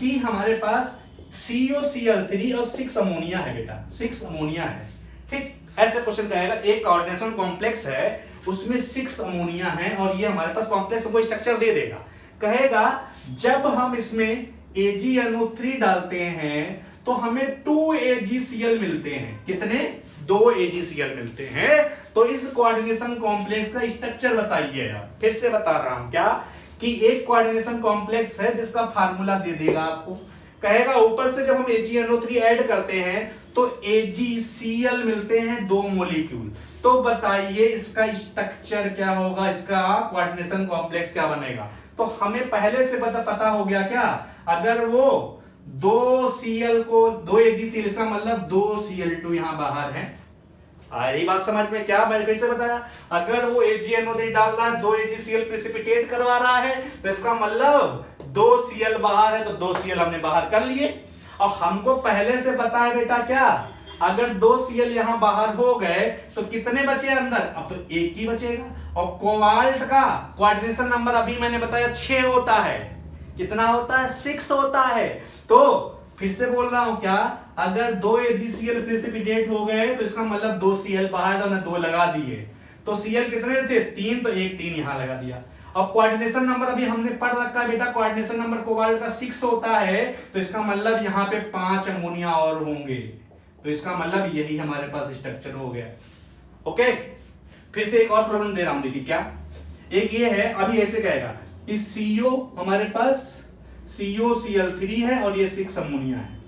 कि हमारे पास COCl3 और 6 अमोनिया है बेटा, 6 अमोनिया है। ठीक, ऐसे क्वेश्चन कहेगा, एक कोऑर्डिनेशन कॉम्प्लेक्स है उसमें 6 अमोनिया है और ये हमारे पास कॉम्प्लेक्स को स्ट्रक्चर दे देगा। कहेगा जब हम इसमें AgNO3 डालते हैं तो हमें 2 AgCl मिलते हैं, कितने, 2 AgCl मिलते हैं। तो इस कोऑर्डिनेशन कॉम्प्लेक्स का स्ट्रक्चर बताइए। फिर से बता रहा हूं क्या, कि एक कोऑर्डिनेशन कॉम्प्लेक्स है जिसका फार्मूला दे देगा आपको, कहेगा ऊपर से जब हम AgNO3 ऐड करते हैं तो AgCl मिलते हैं 2 मॉलिक्यूल। तो बताइए इसका स्ट्रक्चर क्या होगा, इसका कोऑर्डिनेशन कॉम्प्लेक्स क्या बनेगा। तो हमें पहले से पता हो गया क्या, अगर वो 2 Cl को 2 AgCl, इसका मतलब 2 Cl2 यहां बाहर है। आ रही बात समझ में, क्या मैंने फिर से बताया, अगर वो AgNO3 डाल रहा है, 2 AgCl प्रेसिपिटेट करवा रहा है, तो इसका मतलब 2 Cl बाहर है, तो 2 Cl हमने बाहर कर लिए। और हमको पहले से पता है बेटा क्या, अगर 2 Cl यहां बाहर हो गए तो कितने बचे अंदर, अब तो एक ही बचेगा। और कोबाल्ट का कोऑर्डिनेशन नंबर अभी मैंने बताया 6 होता है, कितना होता है, 6 होता है। तो फिर से बोल रहा हूं क्या, अगर 2 AgCl प्रेसिपिटेट हो गए तो इसका मतलब 2 Cl बाहर, तो हमने 2 लगा दिए। तो Cl कितने थे, 3, तो एक 3 यहां लगा दिया। अब कोऑर्डिनेशन नंबर अभी हमने पढ़ रखा है बेटा, कोऑर्डिनेशन नंबर कोबाल्ट का 6 होता है, तो इसका मतलब यहाँ पे 5 अमोनिया और होंगे। तो इसका मतलब यही हमारे पास स्ट्रक्चर हो गया। ओके, फिर से एक और प्रॉब्लम दे रहा हूं, देखिए क्या, एक ये है, अभी ऐसे कहेगा कि CO हमारे पास COCl3 है और ये 6 अमोनिया है।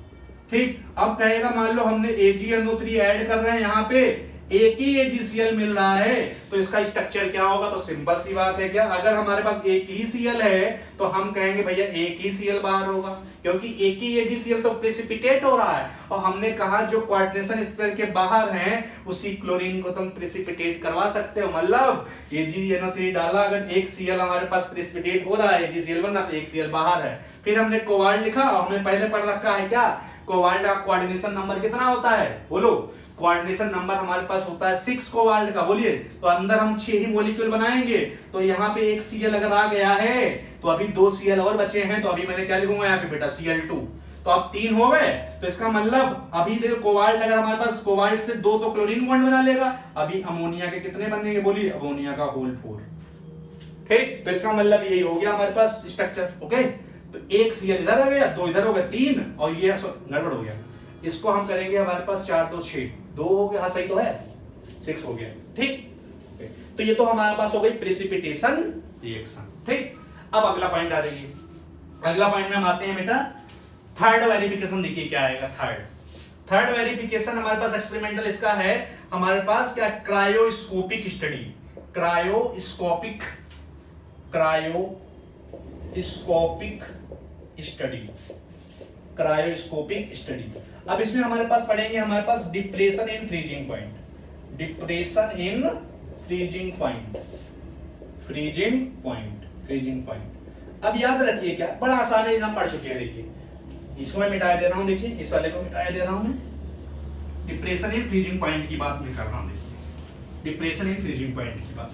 ठीक, अब कहेगा मान लो हमने AgNO3 ऐड कर रहे हैं, यहाँ पे एक ही AgCl मिल रहा है, तो इसका स्ट्रक्चर क्या होगा। तो सिंपल सी बात है, क्या अगर हमारे पास एक ही Cl है तो हम कहेंगे भैया एक ही Cl बाहर होगा, क्योंकि एक ही AgCl तो प्रेसिपिटेट हो रहा है। और हमने कहा जो कोऑर्डिनेशन स्पेयर के बाहर हैं उसी क्लोरीन को तुम प्रेसिपिटेट करवा सकते हो, मतलब AgNO3 डाला, अगर एक Cl हमारे पास प्रेसिपिटेट हो रहा है, AgCl बनना, तो एक Cl बाहर है। फिर हमने कोबाल्ट लिखा, और हमने पहले पढ़ रखा है क्या, कोबाल्ट का कोऑर्डिनेशन नंबर कितना होता है, बोलो, कोऑर्डिनेशन नंबर हमारे पास होता है 6 कोबाल्ट का, बोलिए। तो अंदर हम 6 ही मॉलिक्यूल बनाएंगे, तो यहाँ पे एक Cl अगर आ गया है तो अभी 2 Cl और बचे हैं, तो अभी मैंने क्या लिखूंगा यहाँ पे बेटा, Cl2, तो अब 3 हो गए। तो इसका मतलब अभी देखो कोबाल्ट, अगर हमारे पास कोबाल्ट से 2 तो क्लोरीन बॉन्ड बना लेगा, अभी अमोनिया के कितने बनेंगे, बोलिए, अमोनिया का होल 4। ठीक, तो इसका मतलब यही हो गया हमारे पास स्ट्रक्चर। ओके, तो एक Cl इधर आ गया, 2 इधर हो गए, 3, और ये गड़बड़ हो गया, इसको हम करेंगे हमारे पास 4 2 6, 2 हो गया, हाँ सही तो है, 6 हो गया। ठीक, तो ये तो हमारे पास हो गई प्रेसिपिटेशन रिएक्शन। ठीक, अब अगला पॉइंट आ रही है, अगला पॉइंट में हम आते हैं बेटा, थर्ड वेरिफिकेशन। देखिए क्या आएगा, थर्ड वेरिफिकेशन हमारे पास एक्सपेरिमेंटल इसका है, हमारे पास क्या, cryoscopic study, cryoscopic study. Cryoscopic study. अब इसमें हमारे पास पढ़ेंगे हमारे पास depression in freezing point, depression in freezing point, freezing point, freezing point. अब याद रखिए क्या बड़ा आसान है, हम पढ़ चुके हैं। देखिए इसको मैं मिटा दे रहा हूं, देखिए इस वाले को मिटा दे रहा हूं मैं। डिप्रेशन इन फ्रीजिंग पॉइंट की बात मैं कर रहा हूं, देखिए डिप्रेशन इन फ्रीजिंग पॉइंट की बात।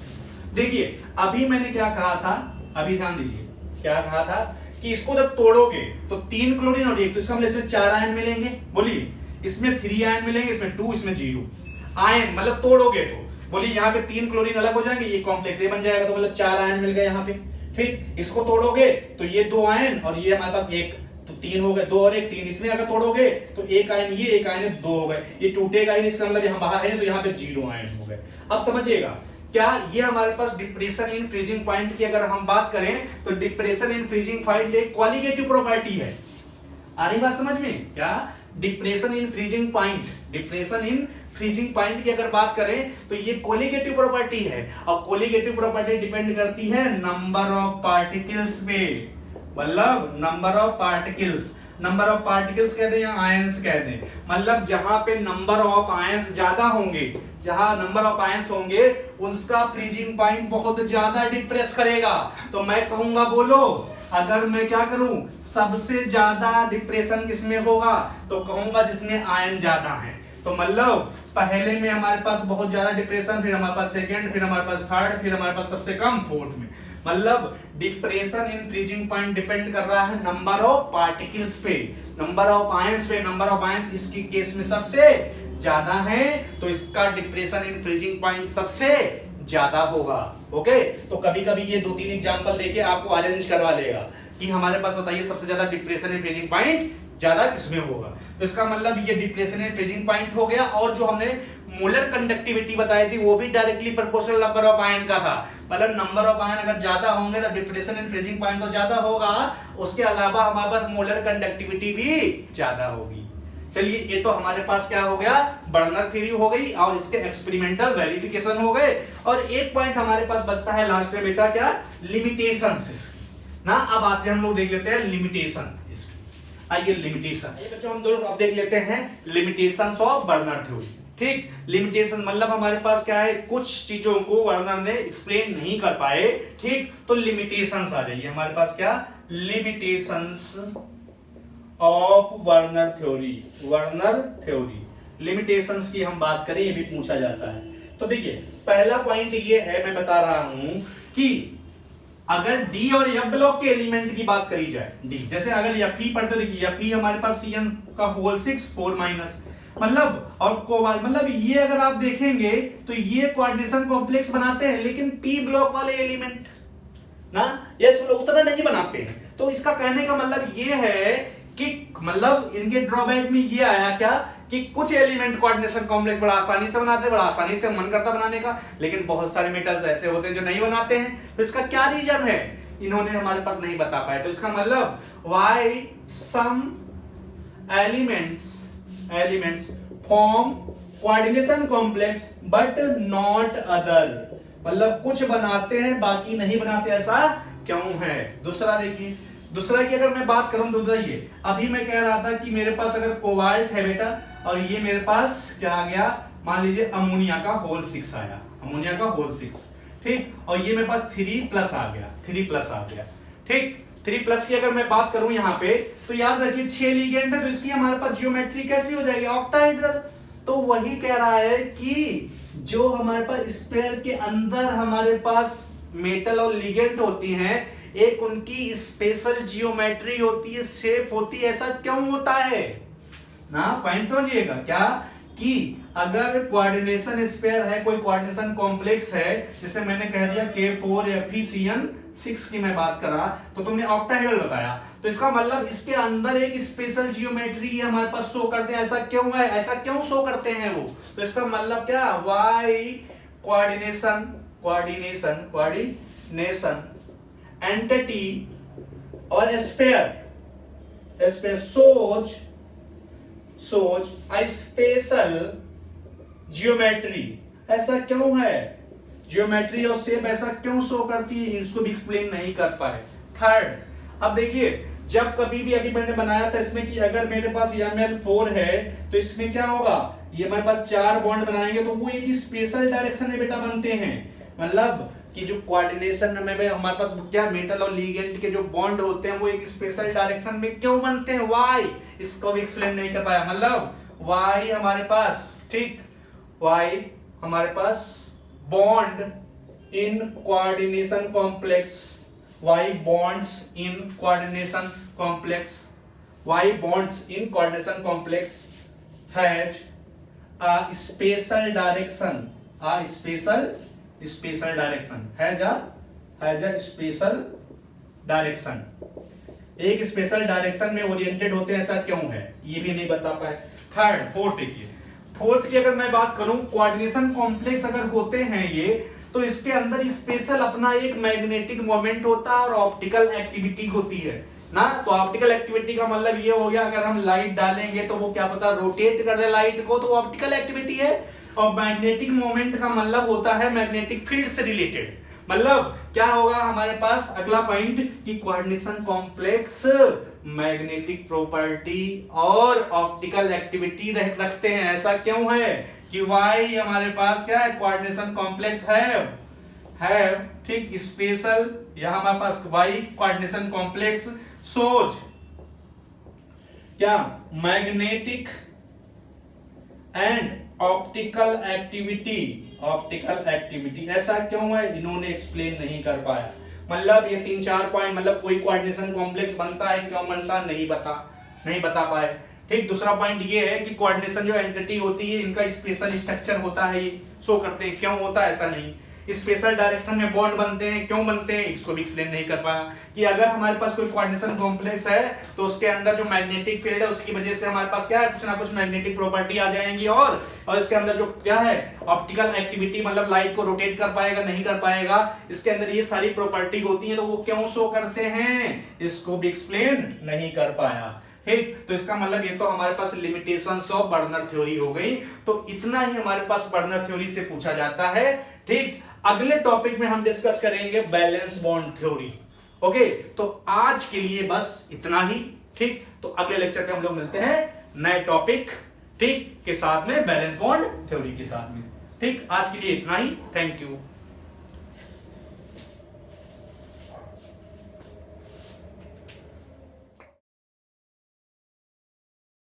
देखिए अभी मैंने क्या कहा था, अभी ध्यान दीजिए क्या कहा था कि इसको जब तोड़ोगे तो 3 क्लोरीन और 1, तो इसका मतलब इसमें 4 आयन मिलेंगे। बोलिए इसमें 3 आयन मिलेंगे, इसमें 2, इसमें 0 आयन, मतलब तोड़ोगे तो बोलिए यहाँ पे 3 क्लोरीन अलग हो जाएंगे, ये कॉम्प्लेक्स ए बन जाएगा, तो मतलब 4 आयन मिल गए यहाँ पे। ठीक, इसको तोड़ोगे तो ये 2 आयन और ये हमारे पास 1, तो 3 हो गए, 2 और 1 3। इसमें अगर तोड़ोगे तो 1 आयन ये, 1 आयन 2 हो गए, ये टूटेगा ही, इसका मतलब यहाँ बाहर है तो यहाँ पे 0 आयन हो गए। अब समझिएगा क्या ये हमारे पास डिप्रेशन इन फ्रीजिंग पॉइंट की अगर हम बात करें तो डिप्रेशन इन फ्रीजिंग पॉइंट एक क्वालिटेटिव प्रॉपर्टी है। आ रही बात समझ में? क्या depression in freezing point, depression in freezing point की अगर बात करें तो ये कोलिगेटिव प्रॉपर्टी है, और कोलिगेटिव प्रॉपर्टी डिपेंड करती है नंबर ऑफ पार्टिकल्स पे, मतलब number of particles, number of particles कहते हैं या आयंस कहते हैं, मतलब जहां पे नंबर ऑफ आयंस ज्यादा होंगे, जहां नंबर ऑफ आयंस होंगे उसका फ्रीजिंग पॉइंट बहुत ज्यादा डिप्रेस करेगा। तो मैं कहूंगा बोलो अगर मैं क्या करूं सबसे ज्यादा डिप्रेशन किसमें होगा, तो कहूंगा जिसमें आयन ज्यादा है। तो मतलब पहले में हमारे पास बहुत ज्यादा डिप्रेशन, फिर हमारे पास सेकंड, फिर हमारे पास थर्ड, फिर हमारे पास सबसे कम फोर्थ में। मतलब depression in freezing point depend कर रहा है नंबर ऑफ पार्टिकल्स पे, नंबर ऑफ आयंस पे। नंबर ऑफ आयंस इसके केस में सबसे ज्यादा है, तो इसका डिप्रेशन इन फ्रीजिंग पॉइंट सबसे ज्यादा होगा। ओके, तो कभी कभी ये 2-3 एग्जांपल देके आपको अरेंज करवा लेगा कि हमारे पास बताइए सबसे ज्यादा डिप्रेशन इन फ्रीजिंग पॉइंट ज्यादा किसमें होगा। तो इसका मतलब ये डिप्रेशन इन फ्रीजिंग पॉइंट हो गया, और जो हमने मोलर कंडक्टिविटी बताई थी वो भी directly proportional number of ion का था। मतलब नंबर ऑफ आयन अगर ज्यादा होंगे तो डिप्रेशन इन फ्रीजिंग पॉइंट तो ज्यादा होगा, उसके अलावा हमारे पास मोलर कंडक्टिविटी भी ज्यादा होगी। चलिए ये तो हमारे पास क्या हो गया, बर्नर थ्योरी हो गई और इसके एक्सपेरिमेंटल वेरिफिकेशन हो गए। और एक पॉइंट हमारे पास बचता है लास्ट में बेटा, क्या लिमिटेशंस इसकी ना। अब आते हैं हम लोग देख लेते हैं लिमिटेशन इसकी। आइए लिमिटेशन, ये बच्चों हम दोनों अब देख लेते हैं लिमिटेशंस ऑफ बर्नर थ्योरी। ठीक, लिमिटेशन मतलब हमारे पास क्या है, कुछ चीजों को बर्नर ने एक्सप्लेन नहीं कर पाए। ठीक, तो लिमिटेशंस आ जाइए हमारे पास, क्या limitations of Werner theory, Werner theory limitations की हम बात करें, ये भी पूछा जाता है। तो देखिए पहला पॉइंट ये है, मैं बता रहा हूं कि अगर डी और एफ ब्लॉक के एलिमेंट की बात करी जाए, डी जैसे अगर Fe पढ़ते, देखिए Fe हमारे पास Cn का होल 6 4 माइनस, मतलब और कोबाल्ट, मतलब ये अगर आप देखेंगे तो ये कोऑर्डिनेशन कॉम्प्लेक्स बनाते हैं, लेकिन पी ब्लॉक वाले एलिमेंट ना ये उतना नहीं बनाते हैं। तो इसका कहने का मतलब ये है कि मतलब इनके ड्रॉबैक में ये आया क्या कि कुछ एलिमेंट कोऑर्डिनेशन कॉम्प्लेक्स बड़ा आसानी से बनाते हैं, बड़ा आसानी से मन करता बनाने का, लेकिन बहुत सारे मेटल्स ऐसे होते हैं जो नहीं बनाते हैं। तो इसका क्या रीजन है, इन्होंने हमारे पास नहीं बता पाए। तो इसका मतलब why some elements form coordination complex but not other, मतलब कुछ बनाते हैं बाकी नहीं बनाते, ऐसा क्यों है। दूसरा देखिए, दूसरा की अगर मैं बात करूं तो बताइए, अभी मैं कह रहा था कि मेरे पास अगर कोबाल्ट है बेटा और ये मेरे पास क्या आ गया, मान लीजिए अमोनिया का होल 6 आया, अमोनिया का होल 6, ठीक, और ये मेरे पास 3 प्लस आ गया, 3 प्लस आ गया। ठीक, 3 प्लस की अगर मैं बात करूं यहाँ पे तो याद रखिए 6 लिगेंड है, तो इसकी हमारे पास ज्योमेट्री कैसी हो जाएगी, ऑक्टाहेड्रल। तो वही कह रहा है कि जो हमारे पास स्फीयर के अंदर हमारे पास मेटल और लिगेंड होती हैं, एक उनकी स्पेशल जियोमेट्री होती है, शेप होती है। ऐसा क्यों होता है ना, पॉइंट समझिएगा क्या कि अगर कोऑर्डिनेशन स्फीयर है, कोई कोऑर्डिनेशन कॉम्प्लेक्स है, जैसे मैंने कह दिया K4Fe6 की मैं बात करा तो तुमने ऑक्टाहेड्रल बताया, तो इसका मतलब इसके अंदर एक स्पेशल जियोमेट्री हमारे पास शो करते हैं। ऐसा क्यों है, ऐसा क्यों शो करते हैं वो, तो इसका मतलब क्या, वाई कोऑर्डिनेशन एंटिटी और स्फीयर सोच a स्पेशल जियोमेट्री। ऐसा क्यों है, जियोमेट्री और शेप ऐसा क्यों शो करती है, इसको भी एक्सप्लेन नहीं कर पाए। थर्ड, अब देखिए जब कभी भी अभी मैंने बनाया था इसमें कि अगर मेरे पास Ml4 है तो इसमें क्या होगा, ये हमारे पास 4 बॉन्ड बनाएंगे तो वो एक स्पेशल डायरेक्शन में बेटा बनते हैं। मतलब कि जो कोऑर्डिनेशन में हमारे पास क्या मेटल और लिगेंड के जो बॉन्ड होते हैं वो एक स्पेशल डायरेक्शन में क्यों बनते हैं, व्हाई, इसको भी एक्सप्लेन नहीं कर पाया। मतलब व्हाई हमारे पास, ठीक, व्हाई हमारे पास bond in coordination complex, why bonds in coordination complex, why bonds in coordination complex has a special direction, a special direction, has a special direction, एक स्पेशल डायरेक्शन में ओरिएंटेड होते हैं, ऐसा क्यों है ये भी नहीं बता पाए। थर्ड, फोर्थ देखिए, फोर्थ की अगर मैं बात करूं, कोऑर्डिनेशन कॉम्प्लेक्स अगर होते हैं ये तो इसके अंदर स्पेशल अपना एक मैग्नेटिक मोमेंट होता है और ऑप्टिकल एक्टिविटी होती है ना। तो ऑप्टिकल एक्टिविटी का मतलब ये हो गया अगर हम लाइट डालेंगे तो वो क्या पता रोटेट कर दे लाइट को, तो ऑप्टिकल एक्टिविटी है। और मैग्नेटिक मोमेंट का मतलब होता है मैग्नेटिक फील्ड से रिलेटेड। मतलब क्या होगा हमारे पास अगला पॉइंट कि कोऑर्डिनेशन कॉम्प्लेक्स मैग्नेटिक प्रॉपर्टी और ऑप्टिकल एक्टिविटी रखते हैं। ऐसा क्यों है कि वाई हमारे पास क्या है, कोऑर्डिनेशन कॉम्प्लेक्स है, ठीक, स्पेशल, यहां हमारे पास वाई कोऑर्डिनेशन कॉम्प्लेक्स सोज क्या मैग्नेटिक एंड ऑप्टिकल एक्टिविटी। ऐसा क्यों है इन्होंने एक्सप्लेन नहीं कर पाया। मतलब ये 3-4 पॉइंट, मतलब कोई कोऑर्डिनेशन कॉम्प्लेक्स बनता है क्यों बनता नहीं बता पाए। ठीक, दूसरा पॉइंट ये है कि कोऑर्डिनेशन जो एंटिटी होती है इनका स्पेशल स्ट्रक्चर होता है, ये शो करते हैं, क्यों होता है ऐसा नहीं। स्पेशल डायरेक्शन में बॉन्ड बनते हैं, क्यों बनते हैं इसको भी एक्सप्लेन नहीं कर पाया। कि अगर हमारे पास कोई कोऑर्डिनेशन कॉम्प्लेक्स है तो उसके अंदर जो मैग्नेटिक फील्ड है उसकी वजह से हमारे पास क्या है, कुछ ना कुछ मैग्नेटिक प्रॉपर्टी आ जाएंगी और इसके अंदर जो क्या है ऑप्टिकल एक्टिविटी, मतलब लाइट को रोटेट कर पाएगा नहीं कर पाएगा, इसके अंदर ये सारी प्रॉपर्टी होती है। तो वो क्यों शो करते हैं इसको भी एक्सप्लेन नहीं कर पाया। ठीक, तो इसका मतलब ये तो हमारे पास लिमिटेशंस ऑफ बर्नर थ्योरी हो गई। तो इतना ही हमारे पास बर्नर थ्योरी से पूछा जाता है। ठीक, अगले टॉपिक में हम डिस्कस करेंगे बैलेंस बॉन्ड थ्योरी। ओके, तो आज के लिए बस इतना ही। ठीक, तो अगले लेक्चर पे हम लोग मिलते हैं नए टॉपिक, ठीक, के साथ में, बैलेंस बॉन्ड थ्योरी के साथ में। ठीक, आज के लिए इतना ही। Thank you.